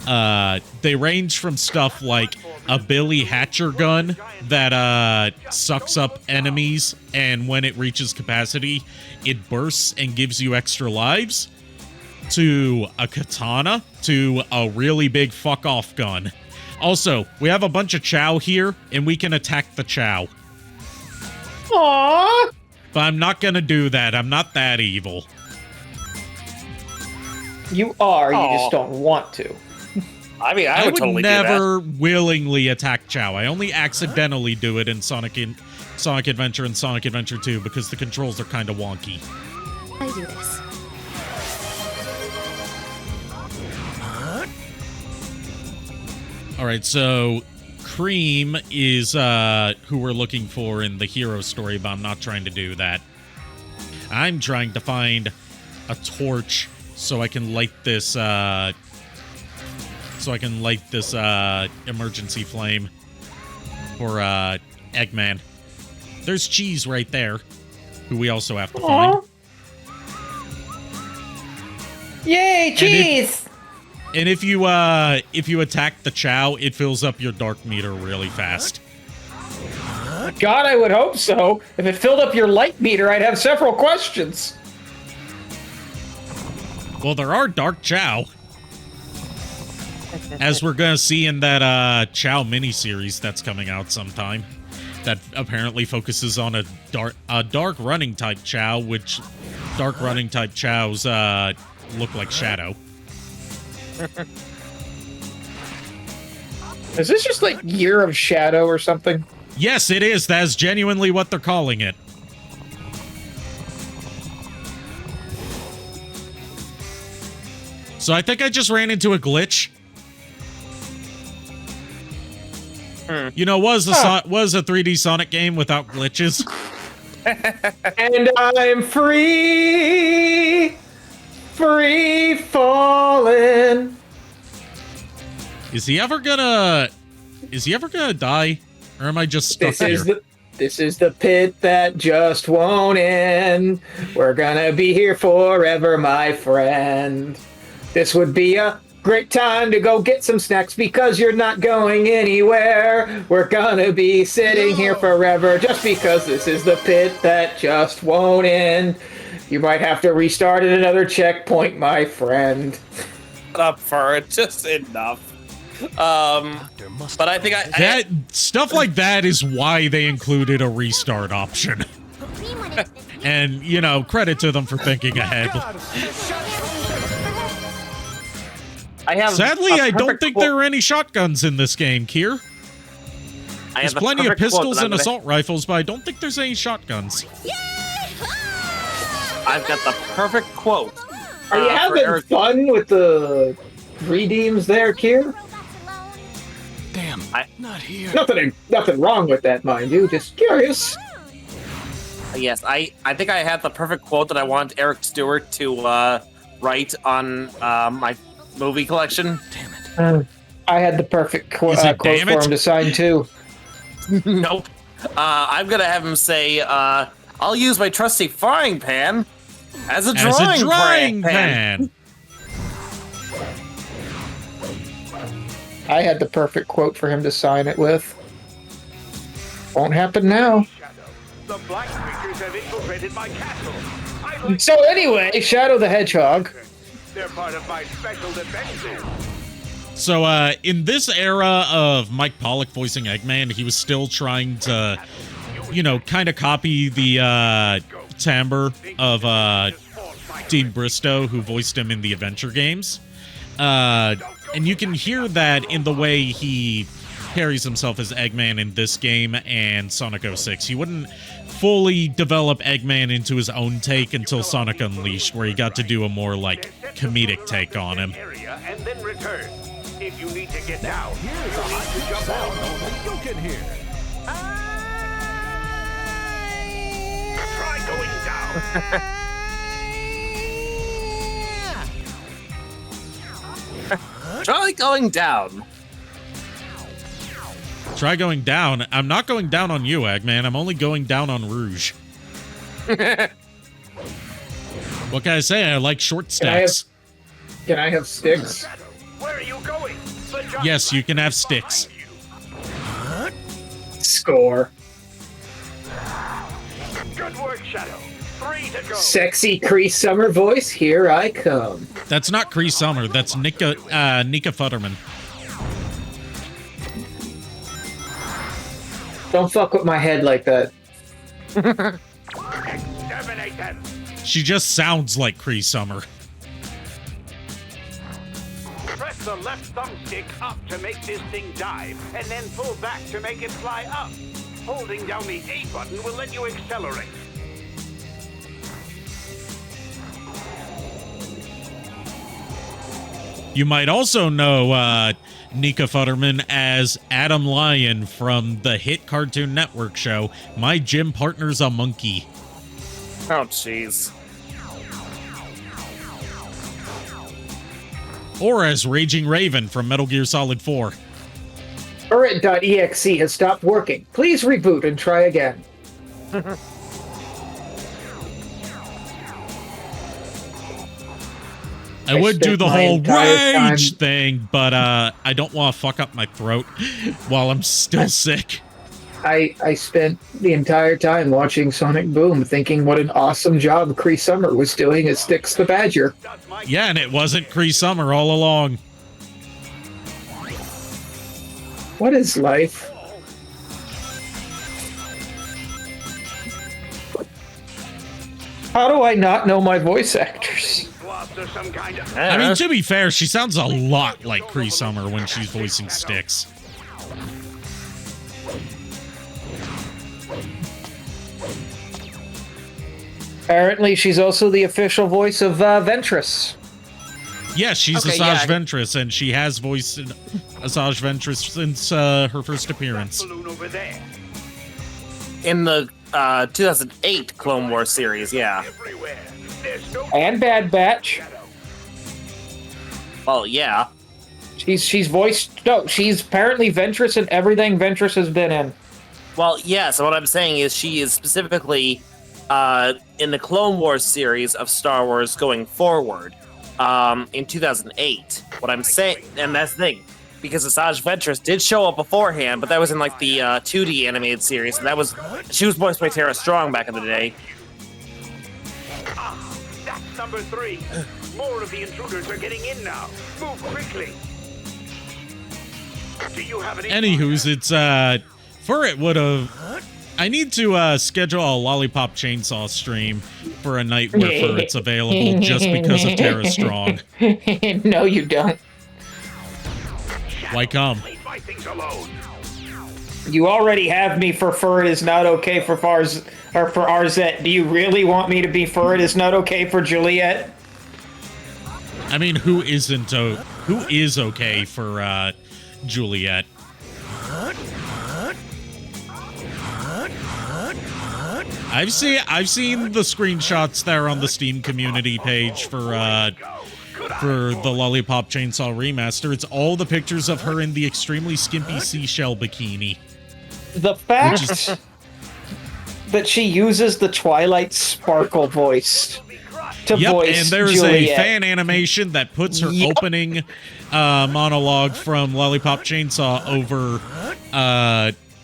They range from stuff like a Billy Hatcher gun that sucks up enemies, and when it reaches capacity, it bursts and gives you extra lives, to a katana, to a really big fuck-off gun. Also, we have a bunch of Chow here, and we can attack the Chow. Aww! But I'm not gonna do that. I'm not that evil. You are, you just don't want to. I mean, I would totally never willingly attack Chow. I only accidentally do it in Sonic Adventure and Sonic Adventure 2 because the controls are kind of wonky. I do this. All right, so Cream is who we're looking for in the hero story, but I'm not trying to do that. I'm trying to find a torch so I can light this emergency flame for Eggman. There's Cheese right there, who we also have to find. Yay, Cheese! And if you attack the Chow, it fills up your dark meter really fast. God, I would hope so. If it filled up your light meter, I'd have several questions. Well, there are dark Chow. As we're going to see in that Chow miniseries that's coming out sometime. That apparently focuses on a dark running type Chow, which dark running type Chows look like Shadow. Is this just like Year of Shadow or something? Yes, it is. That's genuinely what they're calling it. So I think I just ran into a glitch. You know, was a 3D Sonic game without glitches. And I'm free falling. Is he ever gonna die? Or am I just stuck here? This is the pit that just won't end. We're gonna be here forever, my friend. This would be a great time to go get some snacks because you're not going anywhere. We're gonna be sitting here forever just because this is the pit that just won't end. You might have to restart at another checkpoint, my friend. Up for it, just enough. But I think that stuff like that is why they included a restart option. And, you know, credit to them for thinking ahead. Sadly, I don't think there are any shotguns in this game, Kier. I There's have the plenty of perfect quote pistols that I'm and gonna- assault rifles, but I don't think there's any shotguns. I've got the perfect quote. Are you for having Eric. fun with the redeems there, Kier? Damn, not here. Nothing wrong with that, mind you. Just curious. Yes, I think I have the perfect quote that I want Eric Stewart to write on my movie collection. Damn it. I had the perfect quote Is it for damn it? him to sign too. Nope. I'm gonna have him say, "I'll use my trusty frying pan as a drawing pan." I had the perfect quote for him to sign it with. Won't happen now. The black creatures have infiltrated my castle. So anyway, Shadow the Hedgehog. They're part of my special defenses. So, in this era of Mike Pollock voicing Eggman, he was still trying to, kind of copy the timbre of Dean Bristow, who voiced him in the adventure games. And you can hear that in the way he carries himself as Eggman in this game and Sonic 06. He wouldn't fully develop Eggman into his own take until Sonic Unleashed, where he got to do a more, comedic take on him. And then return. If you need to get down, you need to jump out. You can hear. Try going down. Try going down. Try going down. I'm not going down on you, Eggman. I'm only going down on Rouge. What can I say? I like short stacks. Can I have sticks? Where are you going? Yes, you can have sticks. Score. Good work, Shadow. 3 to go. Sexy Cree Summer voice, here I come. That's not Cree Summer. That's Nika Futterman. Don't fuck with my head like that. Exterminate them. She just sounds like Cree Summer. Press the left thumbstick up to make this thing dive, and then pull back to make it fly up. Holding down the A button will let you accelerate. You might also know Nika Futterman as Adam Lyon from the hit Cartoon Network show, My Gym Partner's a Monkey. Oh, jeez. Or as Raging Raven from Metal Gear Solid 4. Turret.exe has stopped working. Please reboot and try again. I would do spent the my whole entire rage time- thing, but I don't want to fuck up my throat while I'm still sick. I spent the entire time watching Sonic Boom thinking what an awesome job Cree Summer was doing as Styx the Badger. Yeah, and it wasn't Cree Summer all along. What is life? How do I not know my voice actors? I mean, to be fair, she sounds a lot like Cree Summer when she's voicing Styx. Apparently, she's also the official voice of Ventress. Yeah, she's Okay, Asajj yeah. Ventress, and she has voiced Asajj Ventress since her first appearance. In the 2008 Clone Wars series, yeah. And Bad Batch. Well, yeah. She's voiced. No, she's apparently Ventress in everything Ventress has been in. Well, yeah, so what I'm saying is she is specifically in the Clone Wars series of Star Wars going forward in 2008. What I'm saying, and that's the thing, because Asajj Ventress did show up beforehand, but that was in like the 2D animated series, and she was voiced by Tara Strong back in the day. That's number 3. More of the intruders are getting in now. Move quickly. Do you have any? Anywho's, it's for it would have. I need to schedule a Lollipop Chainsaw stream for a night where for it's available just because of Tara Strong. No, you don't. Why come? Leave my things alone. You already have me for Fur It Is Not Okay for Fars or for Arzette. Do you really want me to be Fur It Is Not Okay for Juliet? I mean, who is okay for Juliet? I've seen the screenshots there on the Steam community page for the Lollipop Chainsaw Remaster. It's all the pictures of her in the extremely skimpy seashell bikini. The fact that she uses the Twilight Sparkle voice to voice and there's Juliet. a fan animation that puts her opening monologue from Lollipop Chainsaw over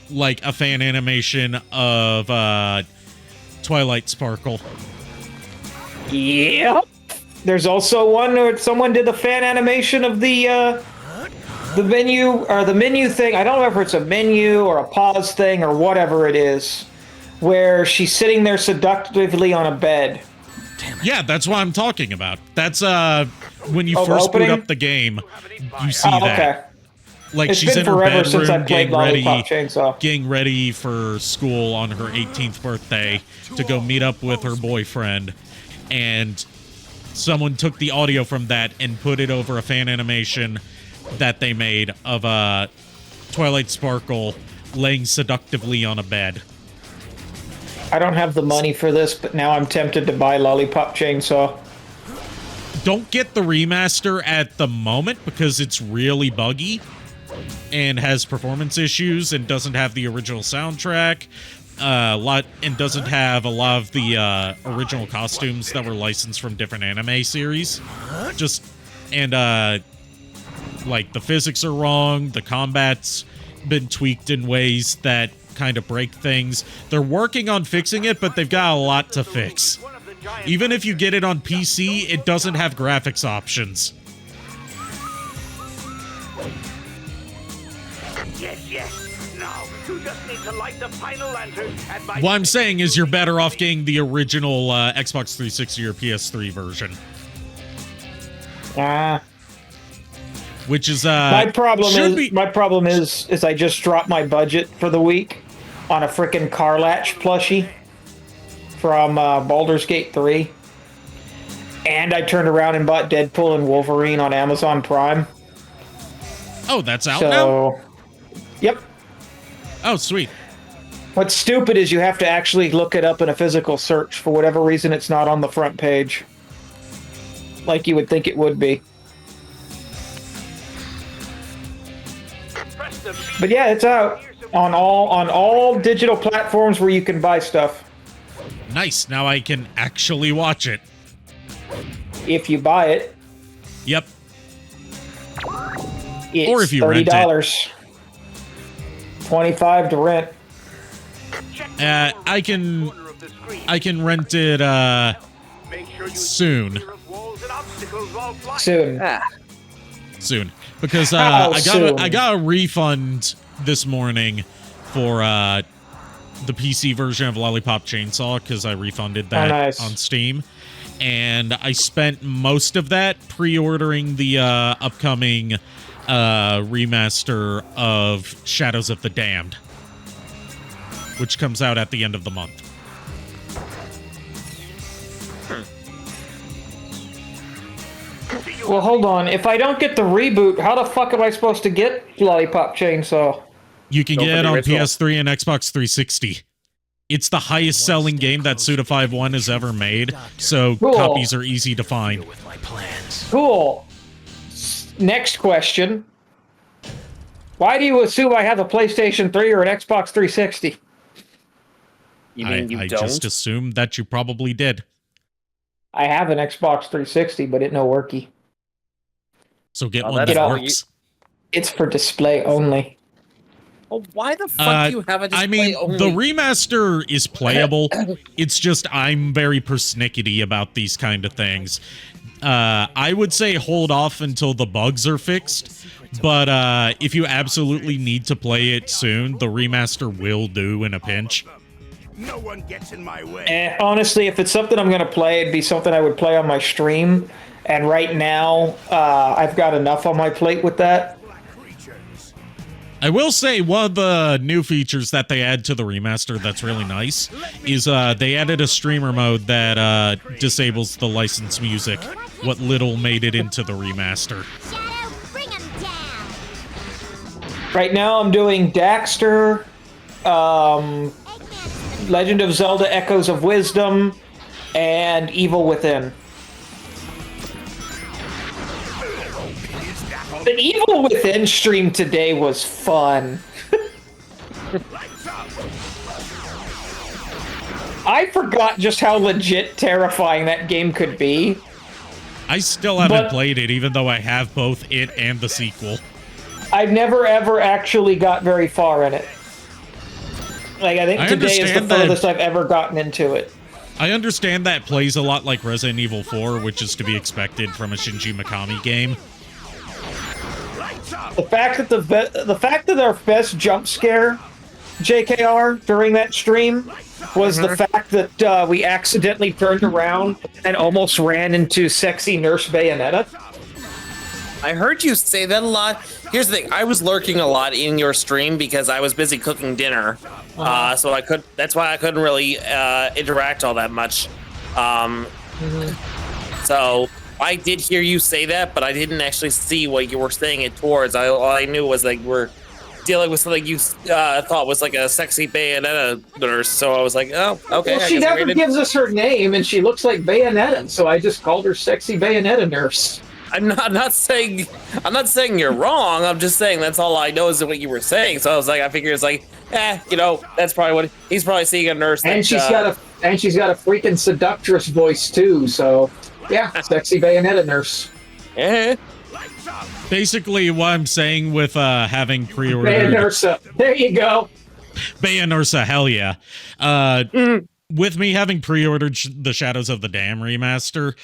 like a fan animation of Twilight Sparkle. Yep. There's also one where someone did the fan animation of the menu or the menu thing. I don't remember if it's a menu or a pause thing or whatever it is, where she's sitting there seductively on a bed. Yeah, that's what I'm talking about. That's when you first boot up the game, you see that. Okay. Like It's she's been in her forever since I bedroom played Lollipop Chainsaw. getting ready for school on her 18th birthday to go meet up with her boyfriend, and someone took the audio from that and put it over a fan animation that they made of Twilight Sparkle laying seductively on a bed. I don't have the money for this, but now I'm tempted to buy Lollipop Chainsaw. Don't get the remaster at the moment because it's really buggy and has performance issues and doesn't have the original soundtrack and doesn't have a lot of the original costumes that were licensed from different anime series. Like the physics are wrong, the combat's been tweaked in ways that kind of break things. They're working on fixing it, but they've got a lot to fix. Even if you get it on PC, it doesn't have graphics options. Yes. Now, you just need to light the final lantern at my... What I'm saying is you're better off getting the original Xbox 360 or PS3 version. Which is my problem is I just dropped my budget for the week on a frickin' Carlatch plushie from Baldur's Gate 3. And I turned around and bought Deadpool and Wolverine on Amazon Prime. Oh, that's out now? Yep. Oh, sweet. What's stupid is you have to actually look it up in a physical search. For whatever reason, it's not on the front page. Like you would think it would be. But yeah, it's out on all digital platforms where you can buy stuff. Nice. Now I can actually watch it. If you buy it. Yep. It's or if you $30. rent it. $25 to rent. I can rent it soon. Soon. Because I got a refund this morning for the PC version of Lollipop Chainsaw because I refunded that on Steam. And I spent most of that pre-ordering the upcoming remaster of Shadows of the Damned, which comes out at the end of the month. Well, hold on. If I don't get the reboot, how the fuck am I supposed to get Lollipop Chainsaw? You can get it on PS3 and Xbox 360. It's the highest selling game that Suda 1 has ever made, so copies are easy to find. Cool. Next question. Why do you assume I have a PlayStation 3 or an Xbox 360? You mean you I don't? just assumed that you probably did. I have an Xbox 360, but it no worky. So get one that works. It's for display only. Well, why the fuck do you have a display only? The remaster is playable. It's just I'm very persnickety about these kind of things. I would say hold off until the bugs are fixed, but if you absolutely need to play it soon, the remaster will do in a pinch. No one gets in my way. Honestly, if it's something I'm going to play, it'd be something I would play on my stream. And right now, I've got enough on my plate with that. I will say one of the new features that they add to the remaster that's really nice is they added a streamer mode that disables the licensed music, what little made it into the remaster. Shadow, bring him down. Right now I'm doing Daxter, Legend of Zelda Echoes of Wisdom, and Evil Within. The Evil Within stream today was fun. I forgot just how legit terrifying that game could be. I still haven't played it, even though I have both it and the sequel. I never ever actually got very far in it. Like, I think today is the furthest I've ever gotten into it. I understand that plays a lot like Resident Evil 4, which is to be expected from a Shinji Mikami game. The fact that our best jump scare, JKR, during that stream was the fact that we accidentally turned around and almost ran into sexy Nurse Bayonetta. I heard you say that a lot. Here's the thing: I was lurking a lot in your stream because I was busy cooking dinner, so that's why I couldn't really interact all that much. So I did hear you say that, but I didn't actually see what you were saying it towards. All I knew was like we're dealing with something you thought was like a sexy Bayonetta nurse. So I was like, oh, okay. Well, she never gives us her name, and she looks like Bayonetta, so I just called her sexy Bayonetta nurse. I'm not saying you're wrong. I'm just saying that's all I know is what you were saying. So I was like, I figure it's like, that's probably what he's probably seeing a nurse. And she's got a freaking seductress voice too. So yeah, sexy Bayonetta nurse. Yeah. Basically, what I'm saying with having pre-ordered Bayonersa. There you go. Bayonersa, hell yeah. With me having pre-ordered the Shadows of the Dam remaster,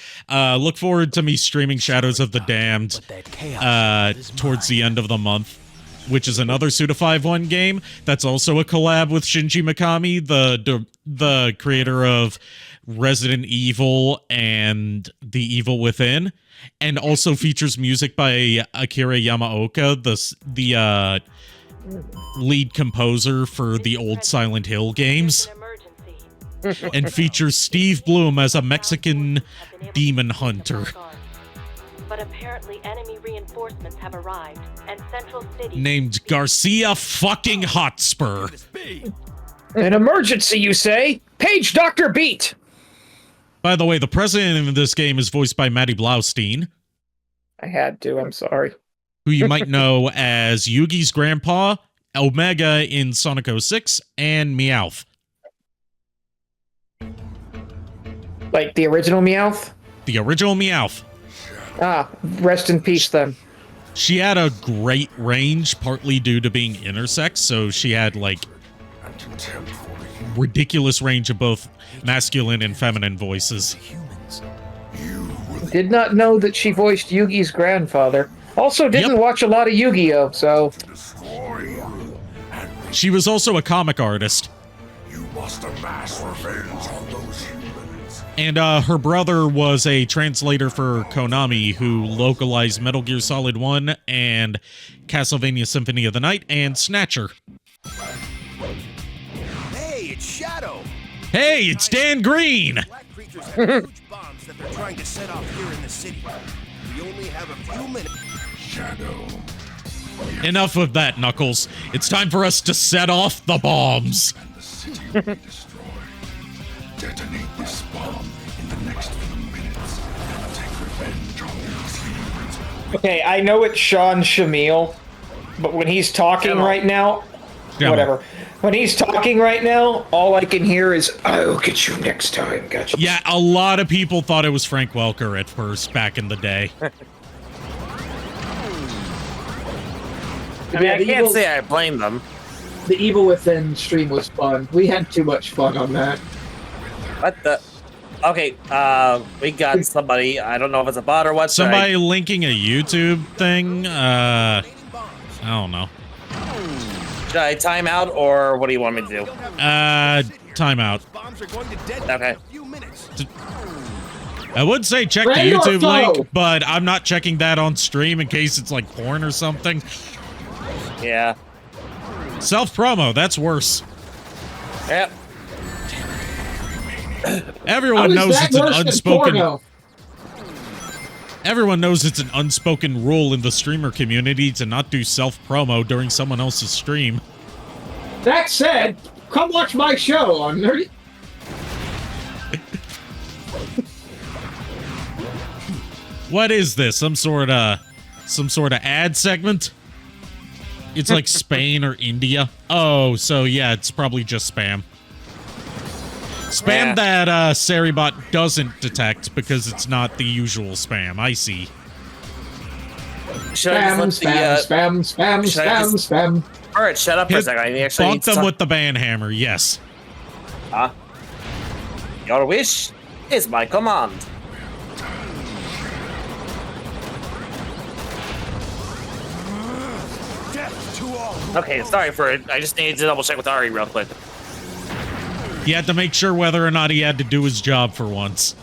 look forward to me streaming Shadows of the Damned towards the end of the month, which is another Suda 5-1 game that's also a collab with Shinji Mikami, the creator of Resident Evil and The Evil Within, and also features music by Akira Yamaoka, the lead composer for the old Silent Hill games. And features Steve Bloom as a Mexican demon hunter. But apparently enemy reinforcements have arrived, and Central City named Garcia fucking Hotspur. An emergency, you say? Page Dr. Beat! By the way, the president in this game is voiced by Maddie Blaustein. I had to, I'm sorry. Who you might know as Yugi's grandpa, Omega in Sonic 06, and Meowth. Like the original Meowth? The original Meowth. Ah, rest in peace then. She had a great range, partly due to being intersex, so she had, like, ridiculous range of both masculine and feminine voices. Did not know that she voiced Yugi's grandfather. Also didn't watch a lot of Yu-Gi-Oh, so... She was also a comic artist. You must amass revenge on those humans. And her brother was a translator for Konami who localized Metal Gear Solid 1 and Castlevania Symphony of the Night and Snatcher. Hey, it's Shadow! Hey, it's Dan Green! Black creatures have huge bombs that they're trying to set off here in the city. We only have a few minutes. Shadow. Enough of that, Knuckles. It's time for us to set off the bombs. And the city will be destroyed. Detonate this bomb in the next few minutes and take revenge on these humans. Okay, I know it's Sean Shamil, but when he's talking right now... Whatever. When he's talking right now, all I can hear is, I'll get you next time, gotcha. Yeah, a lot of people thought it was Frank Welker at first, back in the day. I mean, I can't say I blame them. The Evil Within stream was fun. We had too much fun on that. What the? Okay, we got somebody. I don't know if it's a bot or what. Somebody linking a YouTube thing? I don't know. Should I time out, or what do you want me to do? Time out. Okay. I would say check the YouTube link, but I'm not checking that on stream in case it's like porn or something. Yeah. Self-promo, that's worse. Yep. Everyone knows it's an unspoken... Everyone knows it's an unspoken rule in the streamer community to not do self-promo during someone else's stream. That said, come watch my show on Nerdy. What is this? Some sort of ad segment? It's like Spain or India. Oh, so yeah, it's probably just spam. Spam that Seribot doesn't detect because it's not the usual spam. I see. Spam. All right, shut up for a second. I actually bonk them with the ban hammer. Yes. Your wish is my command. Okay, sorry for it. I just needed to double check with Ari real quick. He had to make sure whether or not he had to do his job for once.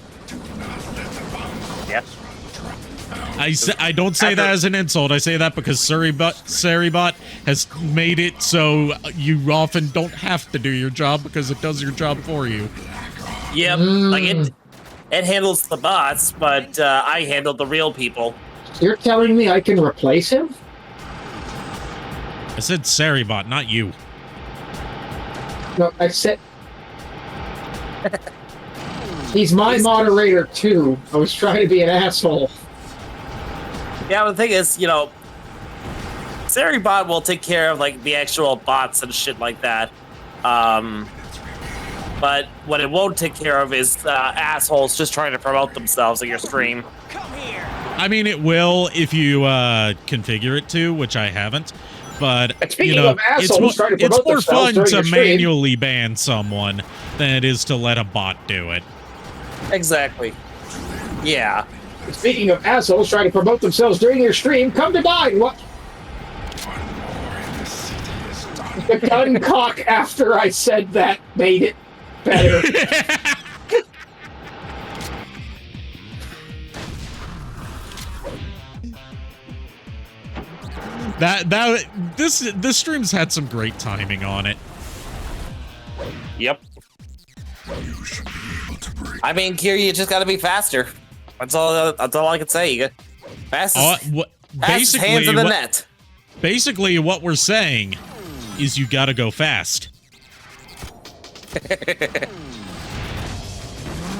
Yep. I don't say that as an insult. I say that because Seribot has made it so you often don't have to do your job because it does your job for you. Yep, like it handles the bots, but I handled the real people. You're telling me I can replace him? I said Seribot, not you. No, I said... He's my moderator, too. I was trying to be an asshole. Yeah, but the thing is, you know, Seribot will take care of, like, the actual bots and shit like that. But what it won't take care of is assholes just trying to promote themselves in your stream. Come here. I mean, it will if you configure it to, which I haven't. But, you know, it's more fun to manually ban someone than it is to let a bot do it. Exactly. Yeah. Speaking of assholes trying to promote themselves during your stream, come to mine. What? The gun cock after I said that made it better. This stream's had some great timing on it. Yep. I mean, Kier, you just gotta be faster. That's all I can say. You got fastest hands in the net. Basically, what we're saying is you gotta go fast.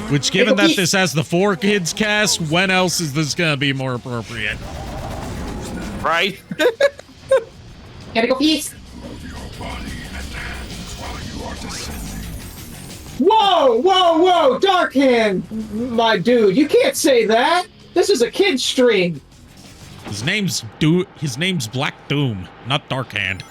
Which, given that this has the 4 kids cast, when else is this gonna be more appropriate? Right? Gotta go peace. Whoa, Dark Hand, my dude, you can't say that. This is a kid's stream. His name's Black Doom, not Dark Hand.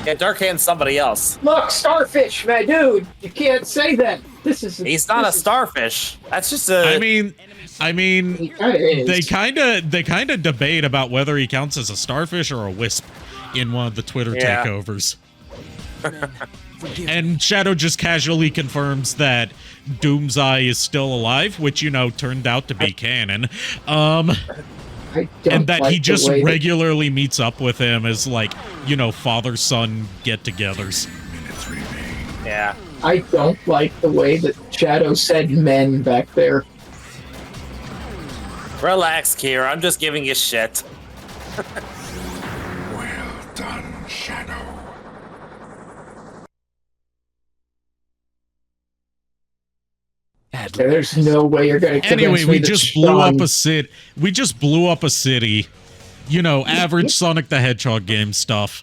Yeah, Dark Hand's somebody else. Look, Starfish, my dude, you can't say that. He's not a starfish. That's just a. I mean, they kind of debate about whether he counts as a starfish or a wisp in one of the Twitter takeovers. And Shadow just casually confirms that Doomseye is still alive, which, you know, turned out to be canon. And that he just regularly meets up with him as, like, you know, father-son get-togethers. Yeah. I don't like the way that Shadow said men back there. Relax, Kier. I'm just giving you shit. Well done, Shadow. There's no way you're gonna convince Anyway, me we that just blew up a city. We just blew up a city. You know, average Sonic the Hedgehog game stuff.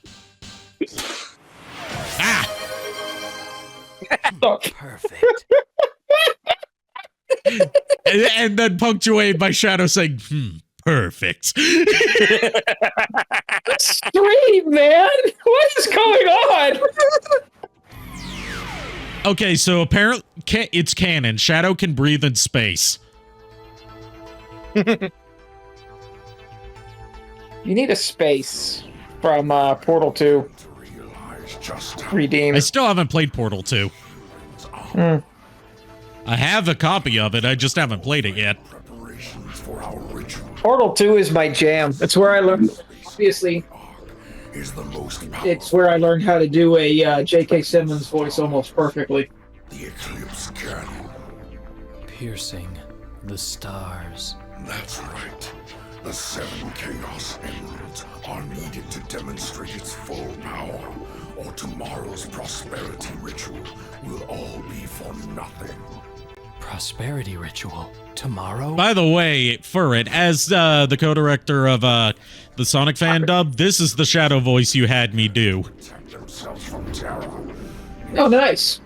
Ah! Perfect. and then punctuated by Shadow saying, perfect. Stream, man! What is going on? Okay, so apparently it's canon. Shadow can breathe in space. You need a space from Portal 2. Redeem. I still haven't played Portal 2. I have a copy of it, I just haven't played it yet. Portal 2 is my jam. That's where I learned, obviously, is the most powerful. It's where I learned how to do a J.K. Simmons voice almost perfectly. The Eclipse can. Piercing the stars. That's right. The 7 Chaos Emeralds are needed to demonstrate its full power, or tomorrow's prosperity ritual will all be for nothing. Prosperity ritual? Tomorrow? By the way, Furret, as the co-director of the Sonic fan dub, this is the shadow voice you had me do. Protect themselves from terror. Oh, nice.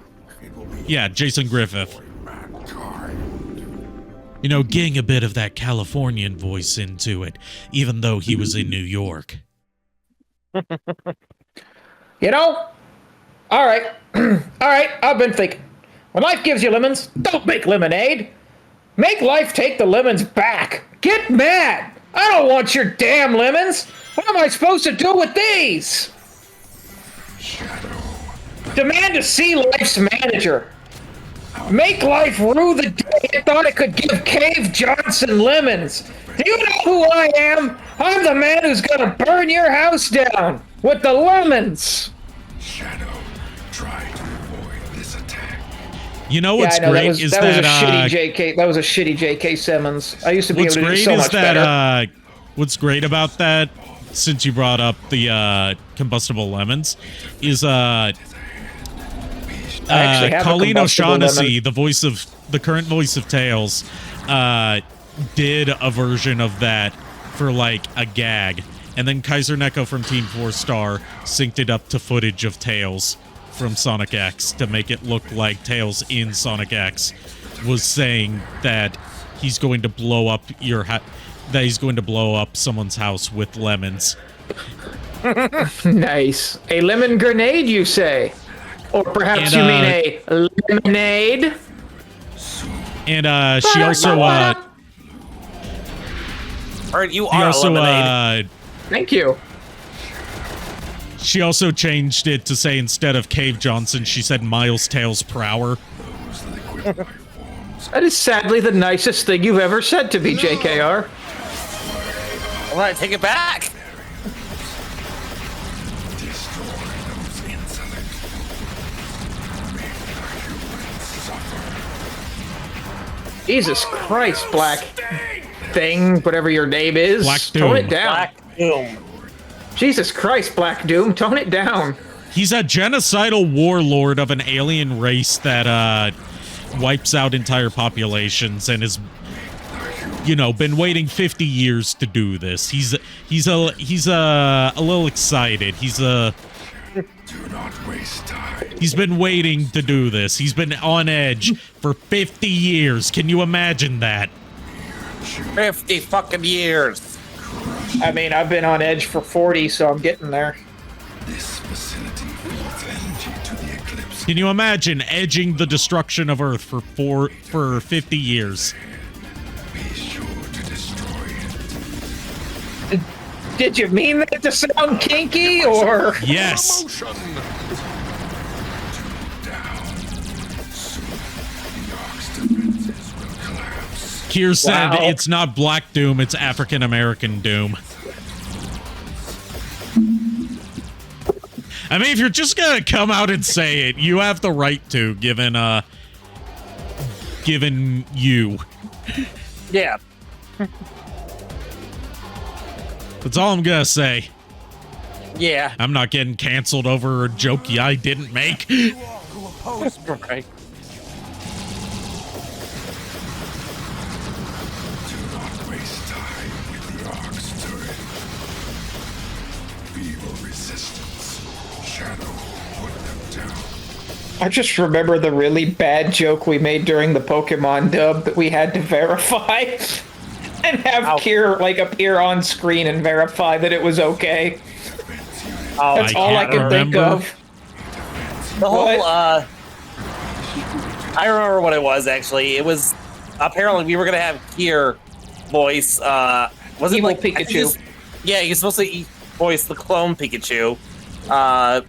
Yeah, Jason Griffith. Mankind. You know, getting a bit of that Californian voice into it, even though he was in New York. You know? All right. All right, I've been thinking. When life gives you lemons, don't make lemonade. Make life take the lemons back. Get mad. I don't want your damn lemons. What am I supposed to do with these? Shadow. Demand to see life's manager. Make life rue the day it thought it could give Cave Johnson lemons. Do you know who I am? I'm the man who's gonna burn your house down with the lemons. Shadow, try to avoid this attack. You know what's great is that was a shitty JK. That was a shitty J.K. Simmons. I used to be able to do so much better. What's great about that, since you brought up the combustible lemons, is Colleen O'Shaughnessy, the current voice of Tails, did a version of that for like a gag, and then Kaiser Neko from Team 4 Star synced it up to footage of Tails from Sonic X to make it look like Tails in Sonic X was saying that he's going to blow up that he's going to blow up someone's house with lemons. Nice. A lemon grenade, you say? Or perhaps you mean a lemonade? And she also you are a lemonade. Thank you. She also changed it to say instead of Cave Johnson, she said Miles Tails Prower. That is sadly the nicest thing you've ever said to me, JKR. All right, take it back. Jesus Christ, Black Thing, whatever your name is. Black Doom. Tone it down. Black Doom. Jesus Christ, Black Doom, tone it down. He's a genocidal warlord of an alien race that wipes out entire populations and is, you know, been waiting 50 years to do this. He's a little excited. Do not waste time. He's been waiting to do this. He's been on edge for 50 years. Can you imagine that? 50 fucking years. I mean, I've been on edge for 40, so I'm getting there. This facility feeds energy to the Eclipse. Can you imagine edging the destruction of Earth for 50 years? Be sure to destroy it. Did you mean that to sound kinky, or? Yes. Down. Soon, the Ark's defenses will collapse. Kier said Wow. it's not Black Doom, it's African American Doom. I mean, if you're just gonna come out and say it, you have the right to, given you. Yeah. That's all I'm gonna say. Yeah. I'm not getting canceled over a joke I didn't make. Right. Do not waste time with the Ark's turret. Feeble resistance. Shadow, put them down. I just remember the really bad joke we made during the Pokemon dub that we had to verify and have Kier like appear on screen and verify that it was okay. That's all I can think of. The whole, I remember what it was, actually. It was, apparently we were going to have Kier voice, was it Evil like Pikachu. Yeah, he's supposed to voice the clone Pikachu. And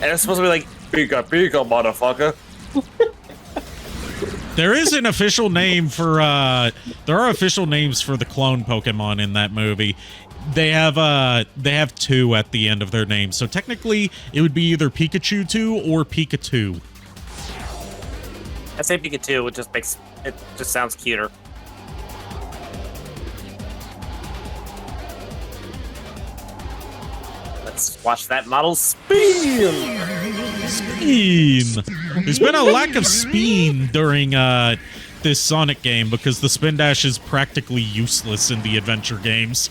it's supposed to be like, Pika Pika, motherfucker. There is an official name for, there are official names for the clone Pokemon in that movie. They have 2 at the end of their name, so technically it would be either Pikachu 2 or Pikachu. I say Pikachu, it just sounds cuter. Let's watch that model spin! Spin! There's been a lack of spin during this Sonic game because the spin dash is practically useless in the adventure games.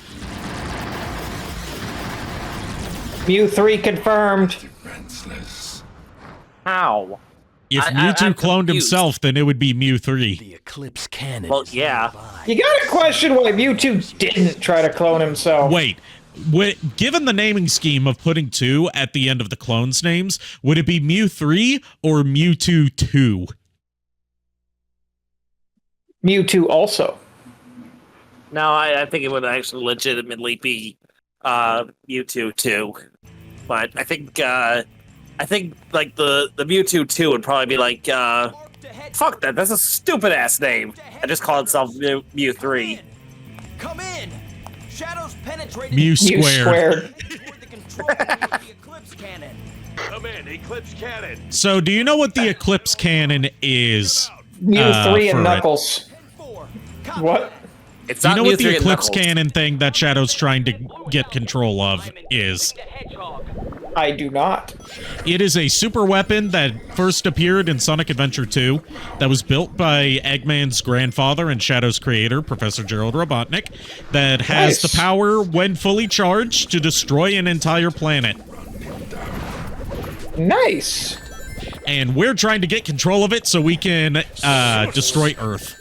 Mew 3 confirmed. How? If Mewtwo I'm cloned confused. himself, then it would be Mew 3. The Eclipse Cannon. Well, yeah. You gotta question why Mewtwo didn't try to clone himself. Wait, given the naming scheme of putting 2 at the end of the clones' names, would it be Mew 3 or Mewtwo 2? Mewtwo also. No, I think it would actually legitimately be Mewtwo 2. But I think like the Mewtwo 2 would probably be like fuck that, that's a stupid ass name. I just call itself Mew 3. Come in. Shadows penetrated. Mew squared. Eclipse Cannon. Come in, Eclipse Cannon. So, do you know what the Eclipse Cannon is? Mew 3 and for it? Knuckles. What? It's Do you not know Mew what 3 the and Eclipse Knuckles. Cannon thing that Shadow's trying to get control of is? I do not. It is a super weapon that first appeared in Sonic Adventure 2 that was built by Eggman's grandfather and Shadow's creator, Professor Gerald Robotnik, that has Nice. the power, when fully charged, to destroy an entire planet. Nice. And we're trying to get control of it so we can destroy Earth.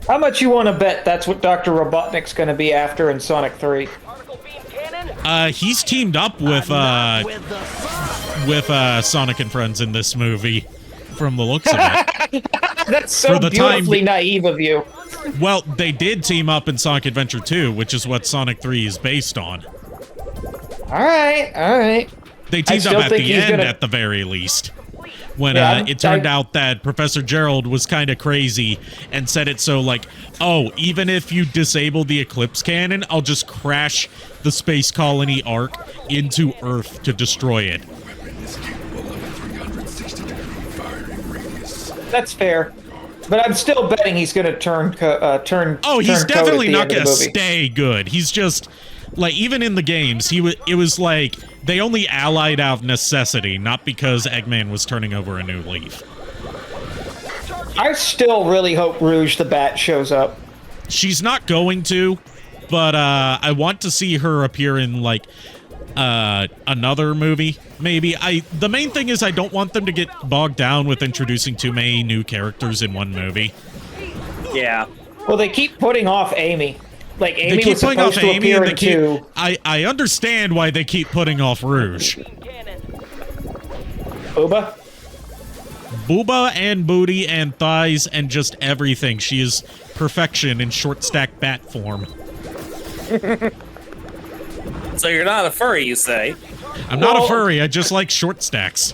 How much you want to bet that's what Dr. Robotnik's going to be after in Sonic 3? He's teamed up with Sonic and Friends in this movie, from the looks of it. That's so For the beautifully time- naive of you. Well, they did team up in Sonic Adventure 2, which is what Sonic 3 is based on. All right. They teamed still up at think the he's end, gonna- at the very least. When Yeah, it turned out that Professor Gerald was kind of crazy and said it so like, oh, even if you disable the Eclipse Cannon, I'll just crash the Space Colony Ark into Earth to destroy it. That's fair. But I'm still betting he's going to turn. Oh, he's turn code definitely at the not end of going the to movie. stay good. He's just like, even in the games, it was like they only allied out of necessity, not because Eggman was turning over a new leaf. I still really hope Rouge the Bat shows up. She's not going to, but I want to see her appear in like another movie. Maybe. The main thing is I don't want them to get bogged down with introducing too many new characters in one movie. Yeah. Well, they keep putting off Amy. Like, They Amy keep was putting off supposed to Amy, appear and they in keep. 2. I understand why they keep putting off Rouge. Booba? Booba and booty and thighs and just everything. She is perfection in short stack bat form. So you're not a furry, you say? I'm not a Well- furry. I just like short stacks.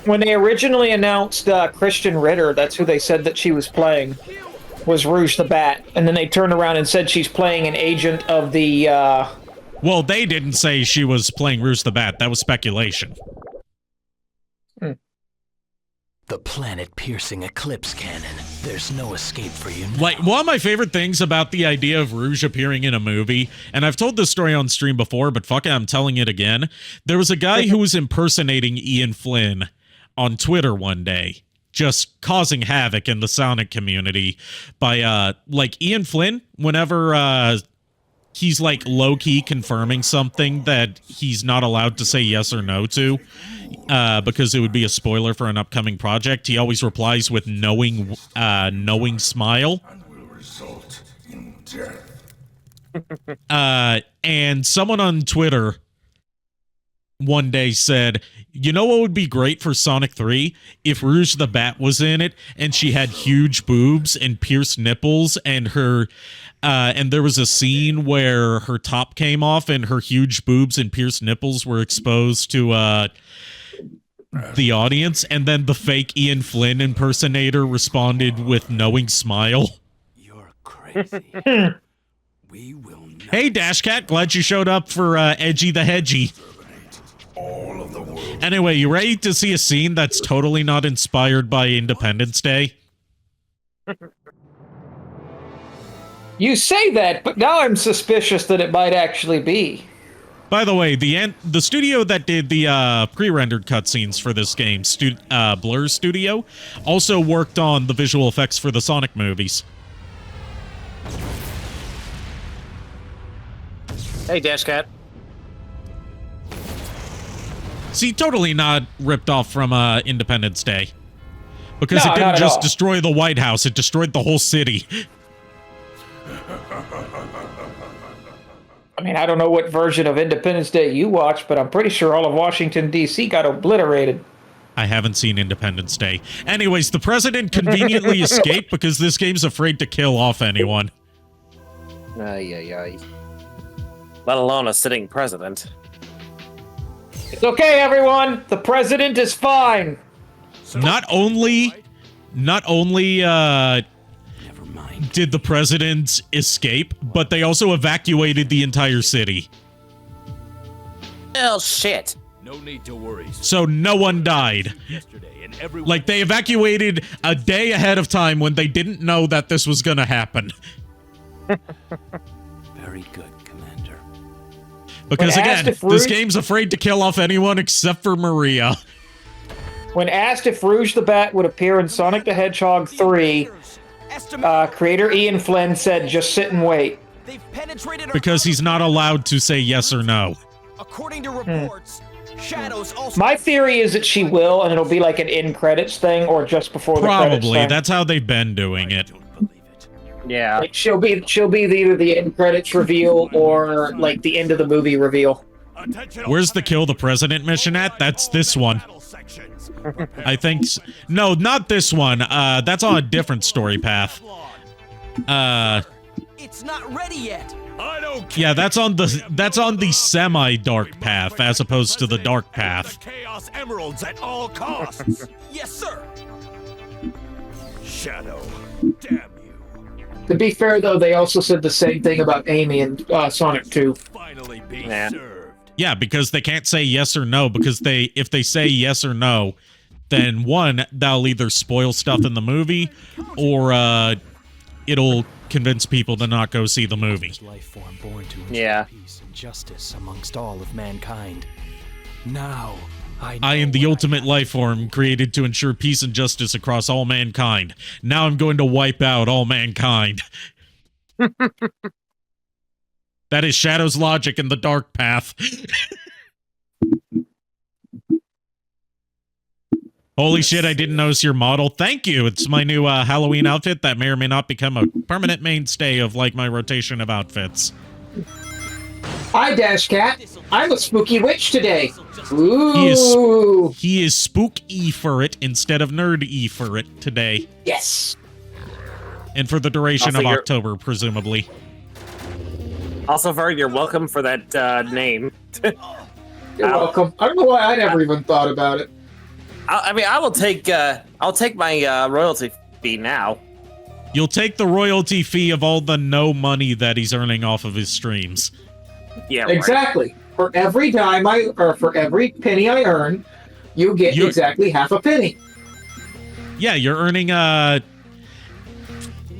When they originally announced Christian Ritter, that's who they said that she was playing, was Rouge the Bat. And then they turned around and said she's playing an agent of the, Well, they didn't say she was playing Roos the Bat. That was speculation. The planet-piercing Eclipse Cannon. There's no escape for you now. Like, one of my favorite things about the idea of Rouge appearing in a movie, and I've told this story on stream before, but fuck it, I'm telling it again. There was a guy who was impersonating Ian Flynn on Twitter one day, just causing havoc in the Sonic community by, like, Ian Flynn, whenever, he's, like, low-key confirming something that he's not allowed to say yes or no to, because it would be a spoiler for an upcoming project. He always replies with knowing smile. And someone on Twitter one day said, you know what would be great for Sonic 3? If Rouge the Bat was in it and she had huge boobs and pierced nipples and her... and there was a scene where her top came off and her huge boobs and pierced nipples were exposed to the audience, and then the fake Ian Flynn impersonator responded with knowing smile. You're crazy. We will not. Hey, Dashcat, glad you showed up for Edgy the Hedgy. Anyway, you ready to see a scene that's totally not inspired by Independence Day? You say that, but now I'm suspicious that it might actually be. By the way, the studio that did the pre-rendered cutscenes for this game, Blur Studio, also worked on the visual effects for the Sonic movies. Hey, Dashcat. See, totally not ripped off from Independence Day. Because No, it not didn't at just all. destroy the White House, it destroyed the whole city. I mean, I don't know what version of Independence Day you watched, but I'm pretty sure all of Washington, D.C. got obliterated. I haven't seen Independence Day. Anyways, the president conveniently escaped because this game's afraid to kill off anyone. Ay. Let alone a sitting president. It's okay, everyone. The president is fine. Not only did the president escape, but they also evacuated the entire city. Oh, shit. No need to worry. So no one died. Like, they evacuated a day ahead of time when they didn't know that this was gonna happen. Very good, Commander. Because When asked again, if this Rouge- game's afraid to kill off anyone except for Maria. When asked if Rouge the Bat would appear in Sonic the Hedgehog 3, creator Ian Flynn said, "Just sit and wait." They've penetrated our Because he's not allowed to say yes or no. According to reports, Shadows also. My theory is that she will, and it'll be like an end credits thing, or just before the credits Probably. thing. That's how they've been doing it. Yeah. Like, she'll be either the end credits reveal or like the end of the movie reveal. Where's the kill the president mission at? That's this one. I think no, not this one. That's on a different story path. It's not ready yet. I don't Yeah, that's on the semi-dark path as opposed to the dark path. Chaos Emeralds at all costs. Yes, sir. Shadow, damn you. To be fair, though, they also said the same thing about Amy in Sonic 2. Finally be Yeah. served. Yeah, because they can't say yes or no, because if they say yes or no, then one, that'll either spoil stuff in the movie, or it'll convince people to not go see the movie. Life form born to ensure Yeah. peace and justice amongst all of mankind. Now, I am the ultimate life form created to ensure peace and justice across all mankind. Now I'm going to wipe out all mankind. That is Shadow's logic in the dark path. Holy shit, I didn't notice your model. Thank you. It's my new Halloween outfit that may or may not become a permanent mainstay of like my rotation of outfits. Hi, Dash Cat. I'm a spooky witch today. Ooh. He is spook-y for it instead of nerd-y for it today. Yes. And for the duration Also, of you're- October, presumably. Also, Vern, you're welcome for that name. You're welcome. I don't know why I never even thought about it. I mean, I'll take my royalty fee now. You'll take the royalty fee of all the no money that he's earning off of his streams. Yeah, right. Exactly. For every dime for every penny I earn, you get exactly half a penny. Yeah, you're earning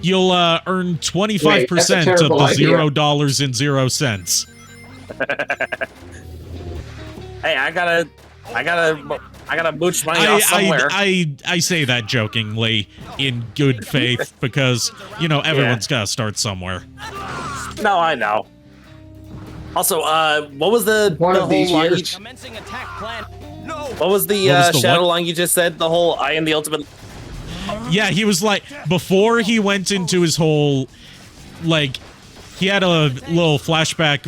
you'll earn 25% Wait, that's a of the terrible idea. $0.0. Hey, I gotta mooch money off somewhere. I say that jokingly in good faith because, you know, everyone's gotta start somewhere. No, I know. Also, what was the One the of whole these line? years. Commencing attack plan. No. What was the, What was the shadow what? line you just said? The whole I am the ultimate. Yeah, he was like, before he went into his whole, like, he had a little flashback,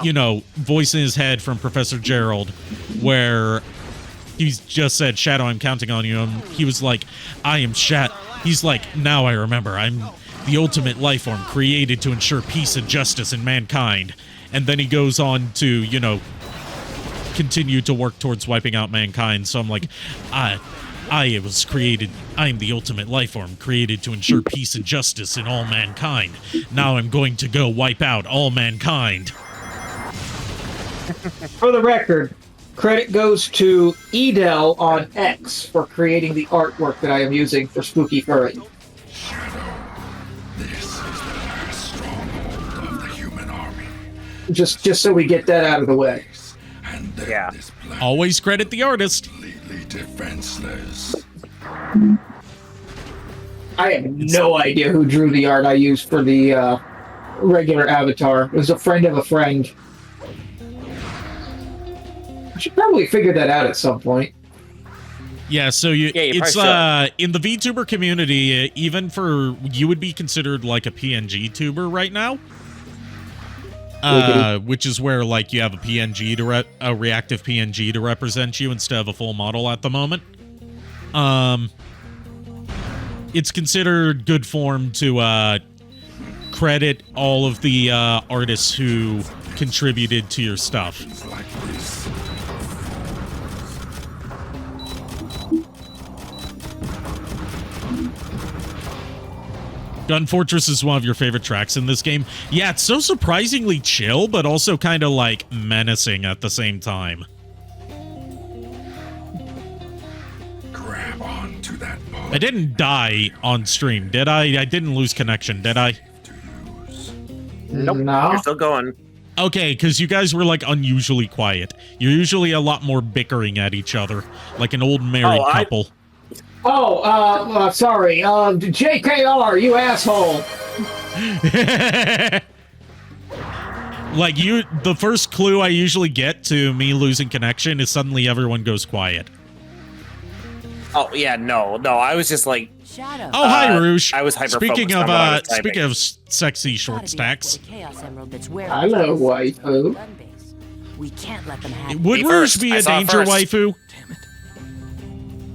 you know, voice in his head from Professor Gerald, where he's just said, Shadow, I'm counting on you. And he was like, I am He's like, now I remember, I'm the ultimate life form created to ensure peace and justice in mankind. And then he goes on to, you know, continue to work towards wiping out mankind. So I'm like, I was created, I am the ultimate life form, created to ensure peace and justice in all mankind. Now I'm going to go wipe out all mankind. For the record, credit goes to Edel on X for creating the artwork that I am using for Spooky Furry. This is the last stronghold of the human army. Just so we get that out of the way. And then Yeah. this planet Always credit the artist. completely defenseless. I have no idea who drew the art I used for the regular avatar. It was a friend of a friend. I should probably figure that out at some point. Yeah, so it's in the VTuber community, even for you would be considered like a PNG tuber right now. Which is where like you have a PNG to a reactive PNG to represent you instead of a full model at the moment. It's considered good form to credit all of the artists who contributed to your stuff. Like this. Gun Fortress is one of your favorite tracks in this game. Yeah, it's so surprisingly chill, but also kind of like menacing at the same time. Grab on to that boat. I didn't die on stream, did I? I didn't lose connection, did I? Nope. No. You're still going. Okay, because you guys were like unusually quiet. You're usually a lot more bickering at each other, like an old married couple. Sorry. JKR, you asshole. Like the first clue I usually get to me losing connection is suddenly everyone goes quiet. Oh yeah, no. I was just like, Shadow. Oh, hi, Rouge. I was hyper-focused Speaking on of what I was typing. speaking of sexy short stacks, Chaos Emerald that's wearing Hello, waifu. gun base. We can't let them have would Me Rouge first. be I a saw it danger first. waifu? Damn it.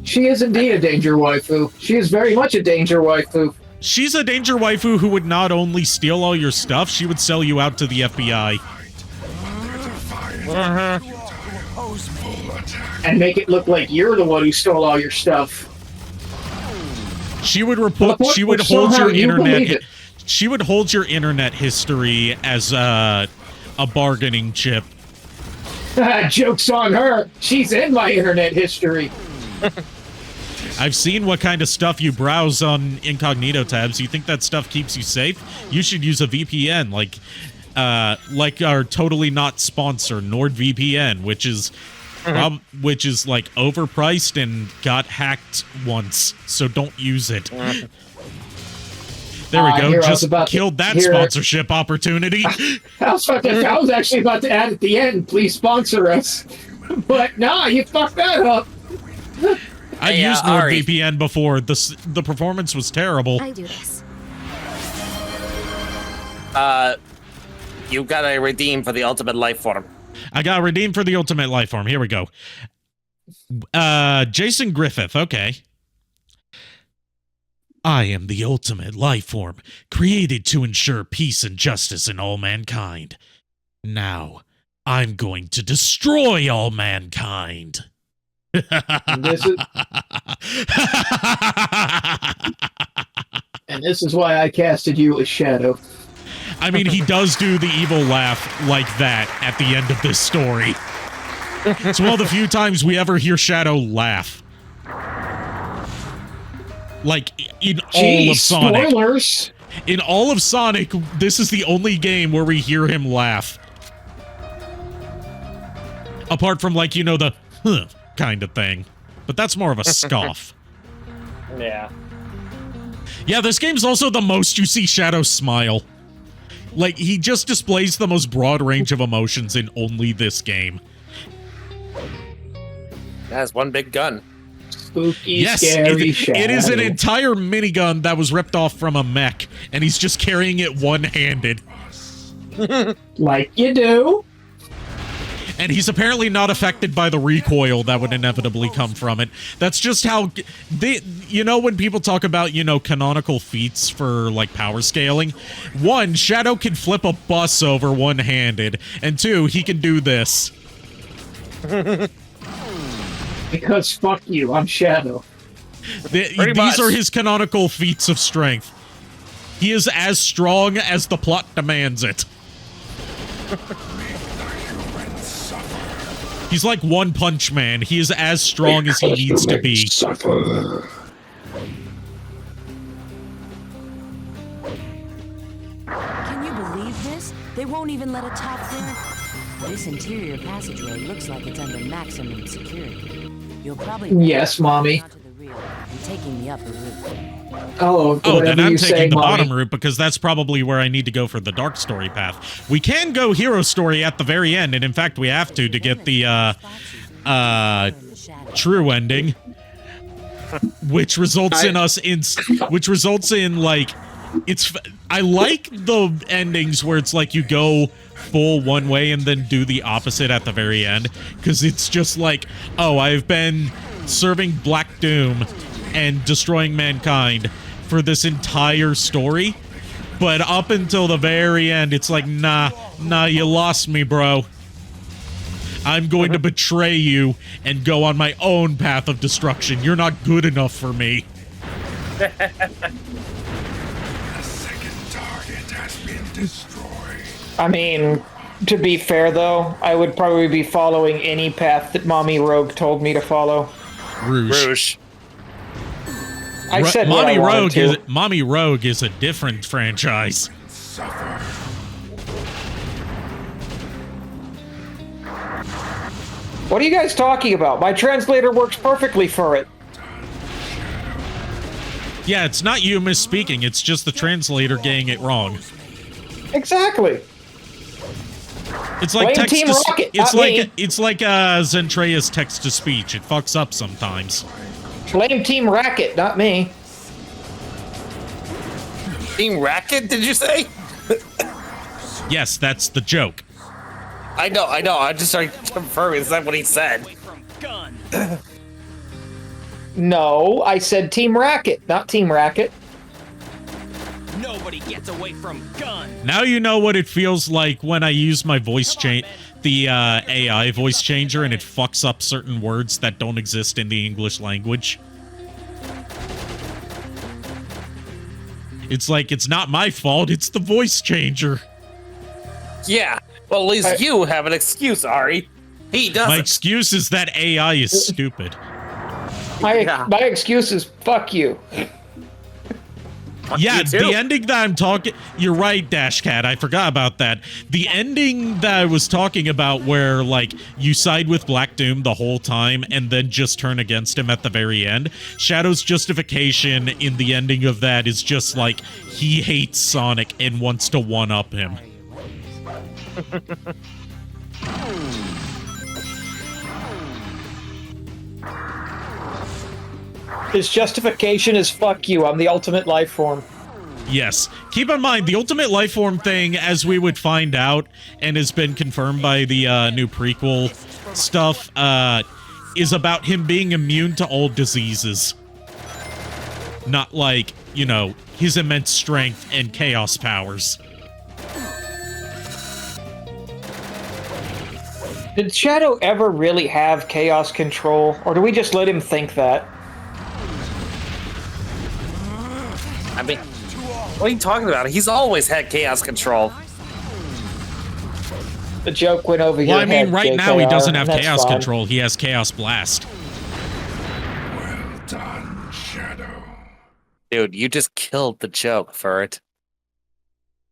She is indeed a danger waifu. She is very much a danger waifu. She's a danger waifu who would not only steal all your stuff, she would sell you out to the FBI. And make it look like you're the one who stole all your stuff. She would report. She would Somehow hold your you internet. believe it. She would hold your internet history as a bargaining chip. Joke's on her. She's in my internet history. I've seen what kind of stuff you browse on incognito tabs. You think that stuff keeps you safe? You should use a VPN, like our totally not sponsor NordVPN, which is like overpriced and got hacked once. So don't use it. There we go. Just killed that sponsorship opportunity. I was actually about to add at the end, please sponsor us. But nah, you fucked that up. I used NordVPN before. The performance was terrible. I do this. You gotta redeem for the ultimate life form. I got redeemed for the ultimate life form. Here we go. Jason Griffith. Okay. I am the ultimate life form, created to ensure peace and justice in all mankind. Now, I'm going to destroy all mankind. And this is why I casted you as Shadow. I mean, he does do the evil laugh like that at the end of this story. It's one of the few times we ever hear Shadow laugh. Like, in all of Sonic. Spoilers! In all of Sonic, this is the only game where we hear him laugh. Apart from, like, you know, the huh kind of thing. But that's more of a scoff. Yeah. Yeah, this game's also the most you see Shadow smile. Like, he just displays the most broad range of emotions in only this game. That has one big gun. Spooky, yes, scary Shadow. it is an entire minigun that was ripped off from a mech, and he's just carrying it one-handed. Like you do. And he's apparently not affected by the recoil that would inevitably come from it. That's just how you know, when people talk about, you know, canonical feats for, like, power scaling, one, Shadow can flip a bus over one-handed, and two, he can do this. Because fuck you, I'm Shadow. These are his canonical feats of strength. He is as strong as the plot demands it. He's like One Punch Man. He is as strong as he needs to be. Can you believe this? They won't even let a top there. This interior passageway looks like it's under maximum security. You'll probably yes, mommy. to the rear and taking the upper route. Oh, then I'm taking the mommy. bottom route because that's probably where I need to go for the dark story path. We can go hero story at the very end, and in fact, we have to get the true ending, which results in like it's. I like the endings where it's like you go full one way and then do the opposite at the very end, because it's just like, oh, I've been serving Black Doom and destroying mankind for this entire story, but up until the very end it's like, nah, you lost me, bro. I'm going to betray you and go on my own path of destruction. You're not good enough for me. A second target has been destroyed. I mean, to be fair though, I would probably be following any path that Mommy Rogue told me to follow. Rouge. I said what I wanted to. Mommy Rogue is a different franchise. What are you guys talking about? My translator works perfectly for it. Yeah, it's not you misspeaking, it's just the translator getting it wrong. Exactly. It's like Blame Team Rocket, it's like Zentrea's text to speech. It fucks up sometimes. Blame Team Racket, not me. Team Racket, did you say? Yes, that's the joke. I know. I just started confirming. Is that what he said? No, I said Team Racket, not Team Racket. Nobody gets away from guns. Now you know what it feels like when I use my voice change, the AI voice changer, and it fucks up certain words that don't exist in the English language. It's like, it's not my fault, it's the voice changer. Yeah. Well, at least you have an excuse, Ari. He doesn't. My excuse is that AI is stupid. My excuse is fuck you. Yeah, the ending that I'm talking... You're right, Dashcat. I forgot about that. The ending that I was talking about where, like, you side with Black Doom the whole time and then just turn against him at the very end. Shadow's justification in the ending of that is just, like, he hates Sonic and wants to one-up him. His justification is fuck you, I'm the ultimate life form. Yes. Keep in mind, the ultimate life form thing, as we would find out, and has been confirmed by the new prequel stuff, is about him being immune to all diseases. Not like, you know, his immense strength and chaos powers. Did Shadow ever really have chaos control, or do we just let him think that? I mean, what are you talking about? He's always had chaos control. The joke went over your head. Well, I mean, right now he doesn't have that's chaos fine. control. He has Chaos Blast. Well done, Shadow. Dude, you just killed the joke for it.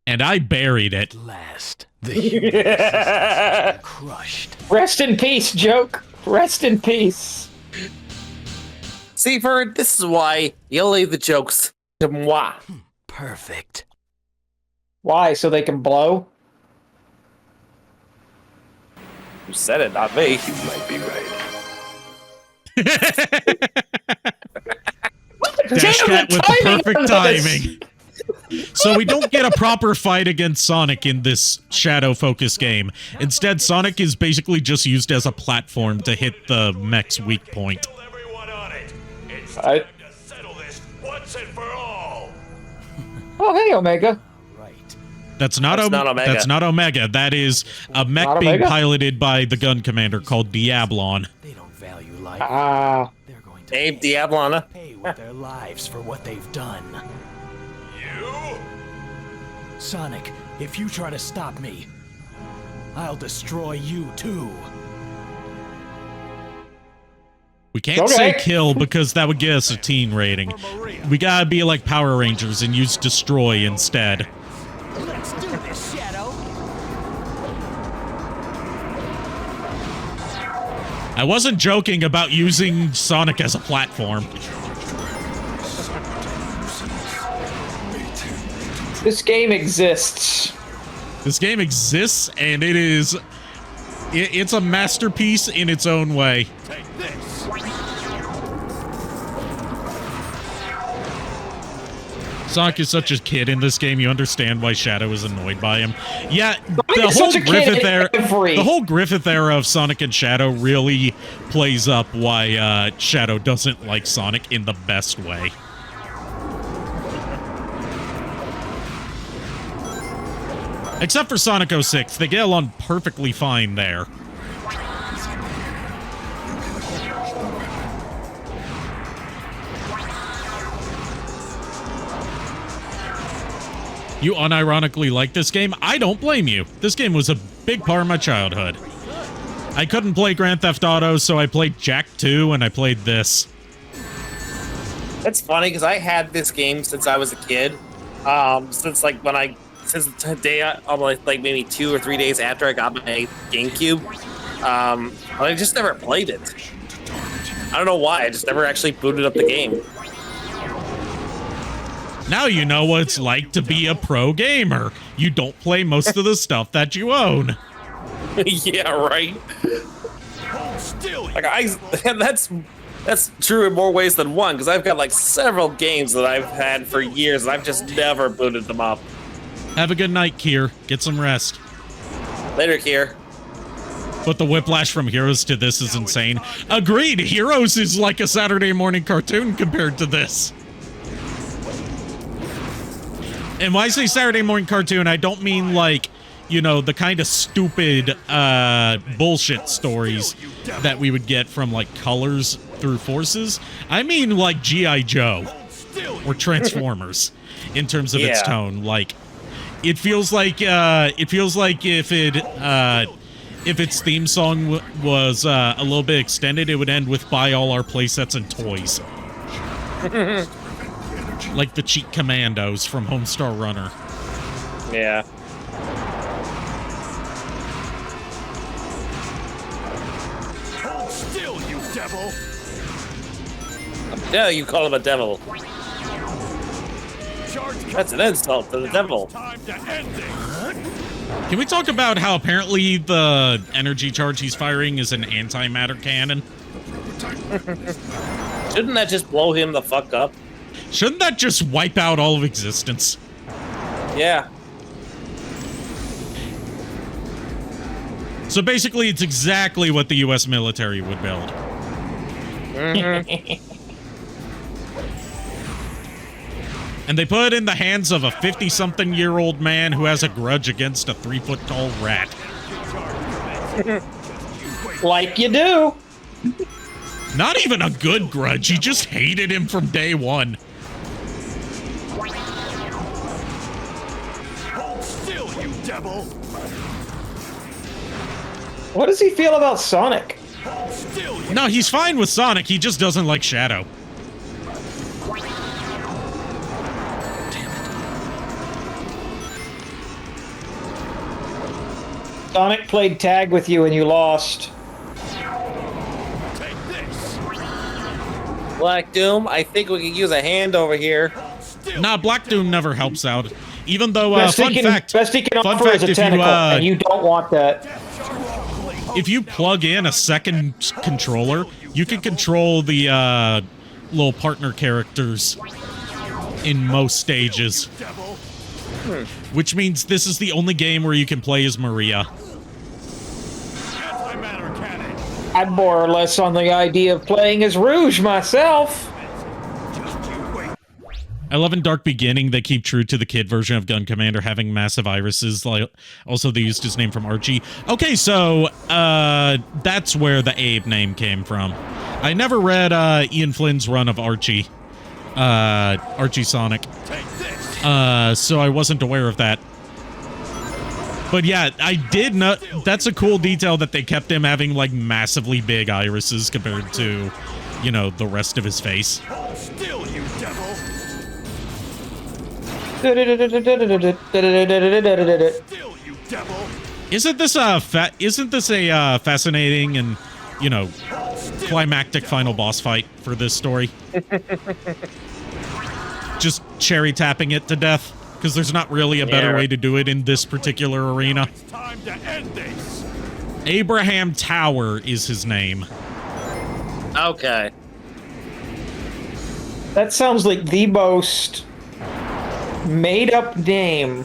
And I buried it. Last, the human crushed. Rest in peace, joke. Rest in peace. See, Verd, this is why you'll leave the jokes to moi. Perfect. Why? So they can blow? You said it, not me. You might be right. Dashcat with the perfect timing. So we don't get a proper fight against Sonic in this Shadow Focus game. Instead, Sonic is basically just used as a platform to hit the mech's weak point. Oh, hey, Omega. Right. That's not Omega. That's not Omega. That is a mech Not being Omega? piloted by the gun commander called Diablon. They don't value life. They're going to Abe Diablana. pay with their lives for what they've done. You? Sonic, if you try to stop me, I'll destroy you too. We can't Okay. say kill because that would get us a teen rating. We gotta be like Power Rangers and use destroy instead. Let's do this, Shadow. I wasn't joking about using Sonic as a platform. This game exists. This game exists, and it's a masterpiece in its own way. Take this. Sonic is such a kid in this game, you understand why Shadow is annoyed by him. Yeah, is such a kid in every- the whole Griffith era of Sonic and Shadow really plays up why Shadow doesn't like Sonic in the best way. Except for Sonic 06, they get along perfectly fine there. You unironically like this game? I don't blame you. This game was a big part of my childhood. I couldn't play Grand Theft Auto, so I played Jack 2 and I played this. It's funny because I had this game since I was a kid. Since the day, like maybe 2 or 3 days after I got my GameCube. But I just never played it. I don't know why. I just never actually booted up the game. Now you know what it's like to be a pro gamer. You don't play most of the stuff that you own. Yeah, right. Still, Like that's true in more ways than one, because I've got like several games that I've had for years and I've just never booted them up. Have a good night, Kier. Get some rest. Later, Kier. But the whiplash from Heroes to this is insane. Agreed, Heroes is like a Saturday morning cartoon compared to this. And when I say Saturday morning cartoon, I don't mean like, you know, the kind of stupid bullshit stories that we would get from like Colors through Forces. I mean like G.I. Joe or Transformers in terms of its tone. Like, it feels like if its theme song was a little bit extended, it would end with "Buy all our playsets and toys." Like the Cheat Commandos from Homestar Runner. Yeah. hold still, you devil. Yeah, you call him a devil. That's an insult to the devil. Time to end this. Can we talk about how apparently the energy charge he's firing is an antimatter cannon? Shouldn't that just blow him the fuck up? Shouldn't that just wipe out all of existence? Yeah. So basically, it's exactly what the U.S. military would build. And they put it in the hands of a 50-something-year-old man who has a grudge against a 3-foot-tall rat. Like you do. Not even a good grudge. He just hated him from day one. Hold still, you devil. What does he feel about Sonic? Hold still, you No, he's fine with Sonic. He just doesn't like Shadow. Sonic played tag with you and you lost. take this. Black Doom, I think we could use a hand over here. Still, Nah, Black Doom never helps out. Even though, Best fun he fact, can fun offer fact, is a if you, tentacle, and you don't want that. if you plug in a second controller, you can control the little partner characters in most stages. devil. Which means this is the only game where you can play as Maria. Antimatter cannon. I'm more or less on the idea of playing as Rouge myself. Just you wait. I love in Dark Beginning they keep true to the kid version of Gun Commander having massive irises. Like, also they used his name from Archie. Okay, so that's where the Abe name came from. I never read Ian Flynn's run of Archie. Archie Sonic. So I wasn't aware of that. But yeah, I did know that's a cool detail that they kept him having like massively big irises compared to, you know, the rest of his face. Still, you devil! Still, you devil! Isn't this a fascinating and, you know, climactic final boss fight for this story? Just cherry tapping it to death, because there's not really a better way to do it in this particular arena. It's time to end this. Abraham Tower is his name. Okay. That sounds like the most made-up name.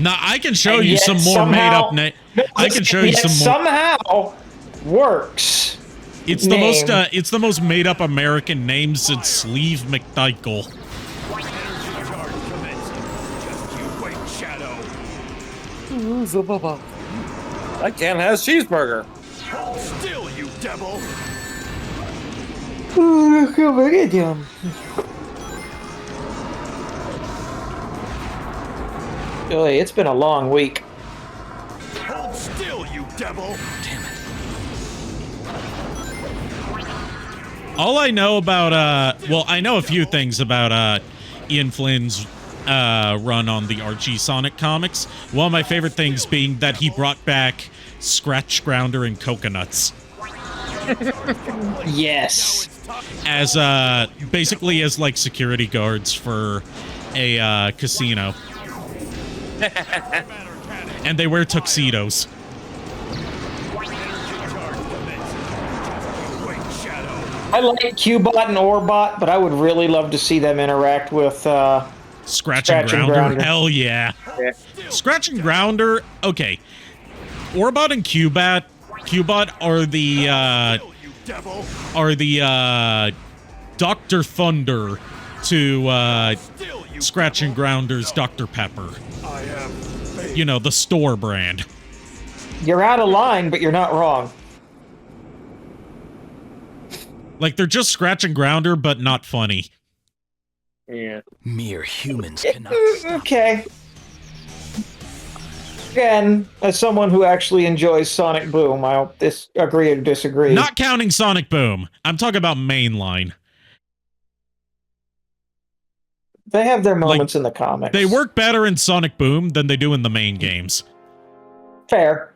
Now, I can show And you yet some more somehow- made-up name. I can show you Yet some more. somehow works. It's the most. It's the most made-up American name since Sleeve McDykel. Energy charge commencing. Just you wait, Shadow. I can't have cheeseburger. Still, you devil! Really, it's been a long week. Hold still, you devil! Damn it. All I know about, well, I know a few things about Ian Flynn's run on the Archie Sonic comics. One of my favorite things being that he brought back Scratch Grounder and Coconuts. Yes. As, basically as, like, security guards for a, casino. And they wear tuxedos. I like Qbot and Orbot, but I would really love to see them interact with Scratch and Grounder. Hell yeah. Scratch and Grounder. Okay. Orbot and Qbot are the Dr. Thunder to Scratch and Grounder's Dr. Pepper. You know, the store brand. You're out of line, but you're not wrong. Like, they're just Scratch and Grounder, but not funny. Yeah. Mere humans cannot stop. Okay. Again, as someone who actually enjoys Sonic Boom, I'll agree or disagree. Not counting Sonic Boom. I'm talking about mainline. They have their moments in the comics. They work better in Sonic Boom than they do in the main games. Fair.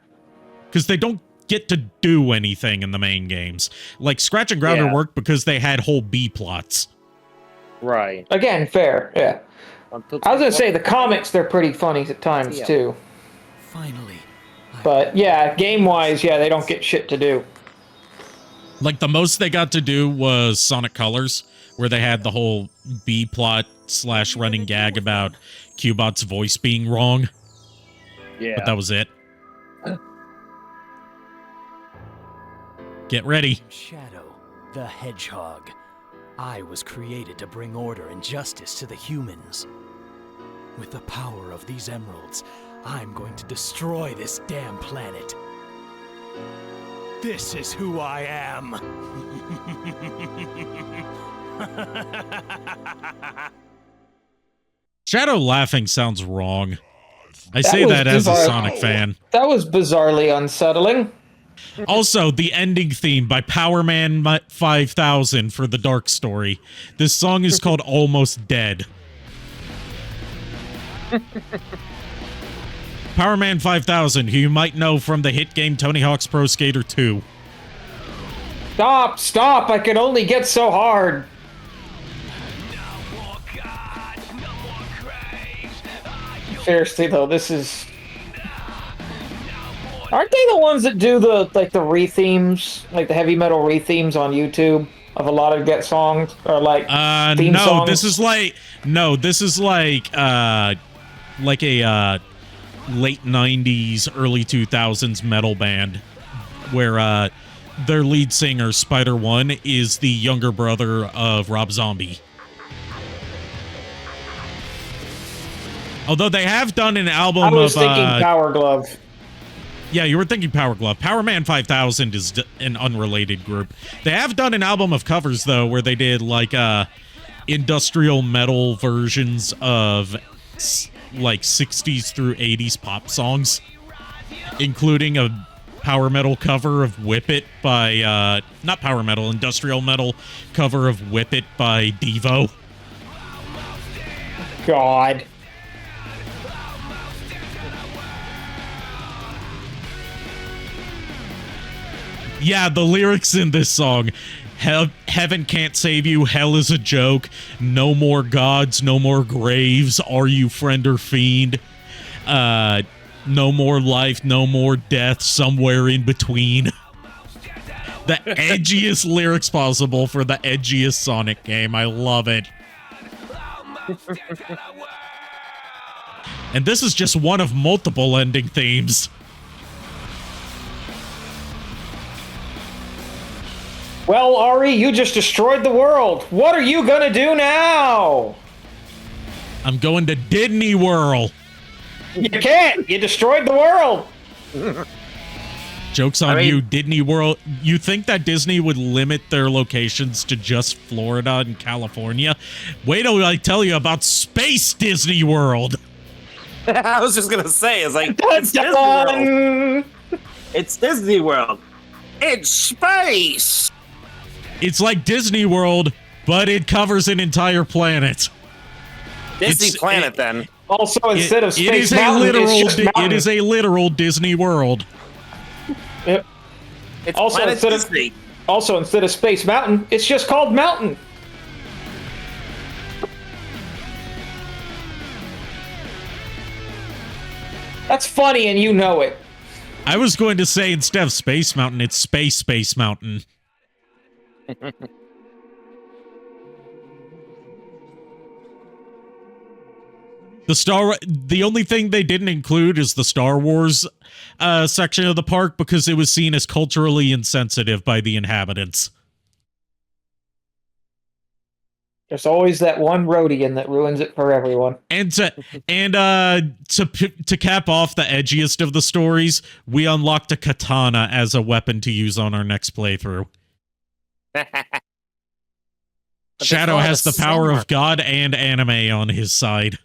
Because they don't get to do anything in the main games. Like, Scratch and Grounder worked because they had whole B plots. Right. Again, fair, yeah. I was gonna say, the comics, they're pretty funny at times, too. Finally. But, yeah, game-wise, yeah, they don't get shit to do. Like, the most they got to do was Sonic Colors, where they had the whole B-plot / running gag about Qbot's voice being wrong. Yeah. But that was it. Get ready. Shadow, the Hedgehog. I was created to bring order and justice to the humans. With the power of these emeralds, I'm going to destroy this damn planet. This is who I am. Shadow laughing sounds wrong. I say that as a Sonic fan. That was bizarrely unsettling. Also, the ending theme by Powerman 5000 for the Dark Story. This song is called Almost Dead. Powerman 5000, who you might know from the hit game Tony Hawk's Pro Skater 2. Stop, I can only get so hard. Seriously though, this is... Aren't they the ones that do the re-themes, like the heavy metal re-themes on YouTube of a lot of Get songs, or like theme songs? This is like a late 90s, early 2000s metal band where their lead singer, Spider One, is the younger brother of Rob Zombie. Although they have done an album of... I was thinking Power Glove. Yeah, you were thinking Power Glove. Power Man 5000 is an unrelated group. They have done an album of covers, though, where they did, like, industrial metal versions of, like, 60s through 80s pop songs, including a power metal cover of Whip It by, not power metal, industrial metal cover of Whip It by Devo. God. Yeah, the lyrics in this song. Heaven can't save you. Hell is a joke. No more gods. No more graves. Are you friend or fiend? No more life. No more death. Somewhere in between. The edgiest lyrics possible for the edgiest Sonic game. I love it. And this is just one of multiple ending themes. Well, Ari, you just destroyed the world. What are you gonna do now? I'm going to Disney World. You can't. You destroyed the world. Joke's on you, Disney World. You think that Disney would limit their locations to just Florida and California? Wait till I tell you about Space Disney World. I was just gonna say, it's like it's Disney World. It's Disney World. It's space. It's like Disney World, but it covers an entire planet. Disney Planet, then. Also, instead of Space it is Mountain, a literal. it's just mountain. It is a literal Disney World. Yep. It's also, Planet instead Disney. of instead of Space Mountain, it's just called Mountain. That's funny, and you know it. I was going to say instead of Space Mountain, it's Space Mountain. The only thing they didn't include is the Star Wars section of the park because it was seen as culturally insensitive by the inhabitants. There's always that one Rhodian that ruins it for everyone. And to cap off the edgiest of the stories, we unlocked a katana as a weapon to use on our next playthrough. Shadow has the power of God and anime on his side.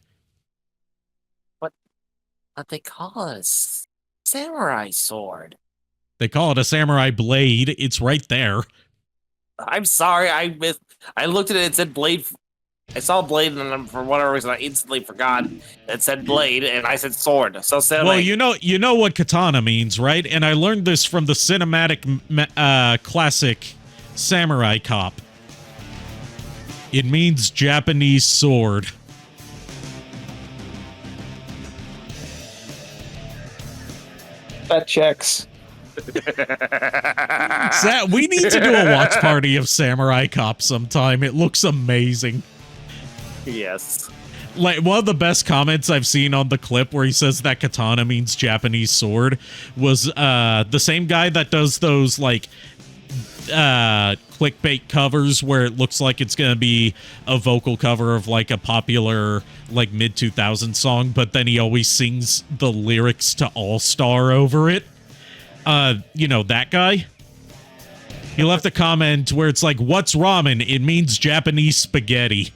What they call it a samurai sword. They call it a samurai blade. It's right there. I'm sorry, I looked at it. It said blade. I saw blade, and then for whatever reason, I instantly forgot it said blade, and I said sword. So well, you know what katana means, right? And I learned this from the cinematic classic Samurai Cop. It means Japanese sword. That checks. We need to do a watch party of Samurai Cop sometime. It looks amazing. Yes. Like, one of the best comments I've seen on the clip where he says that katana means Japanese sword was the same guy that does those, like, clickbait covers where it looks like it's gonna be a vocal cover of, like, a popular, like, mid-2000s song, but then he always sings the lyrics to All Star over it. You know, that guy? He left a comment where it's like, what's ramen? It means Japanese spaghetti.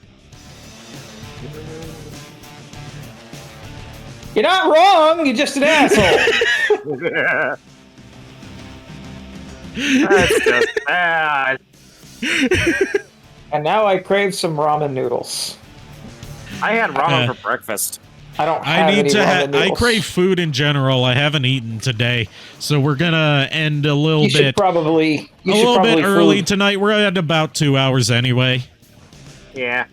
You're not wrong, you're just an asshole. That's just bad. And now I crave some ramen noodles. I had ramen for breakfast. I don't have any ramen noodles. I crave food in general. I haven't eaten today, so we're gonna end a little bit. You should probably early food. tonight. We're at about 2 hours anyway. Yeah.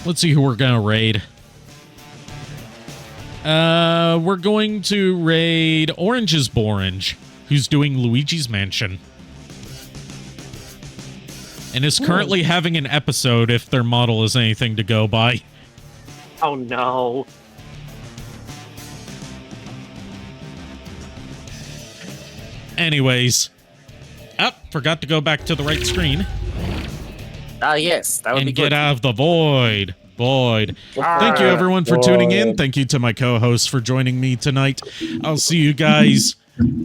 Let's see who we're gonna raid. We're going to raid Orange is Borange, who's doing Luigi's Mansion. And is currently having an episode if their model is anything to go by. Oh no. Anyways, Forgot to go back to the right screen. Yes, that would be And good. get out of the void. Thank you, everyone, for tuning in. Thank you to my co-hosts for joining me tonight. I'll see you guys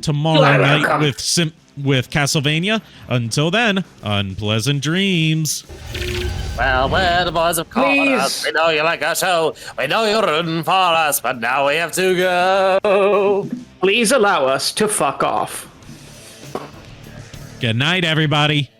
tomorrow night with Castlevania. Until then, unpleasant dreams. Well, the boys have called us. We know you like our show. We know you're rooting for us, but now we have to go. Please allow us to fuck off. Good night, everybody.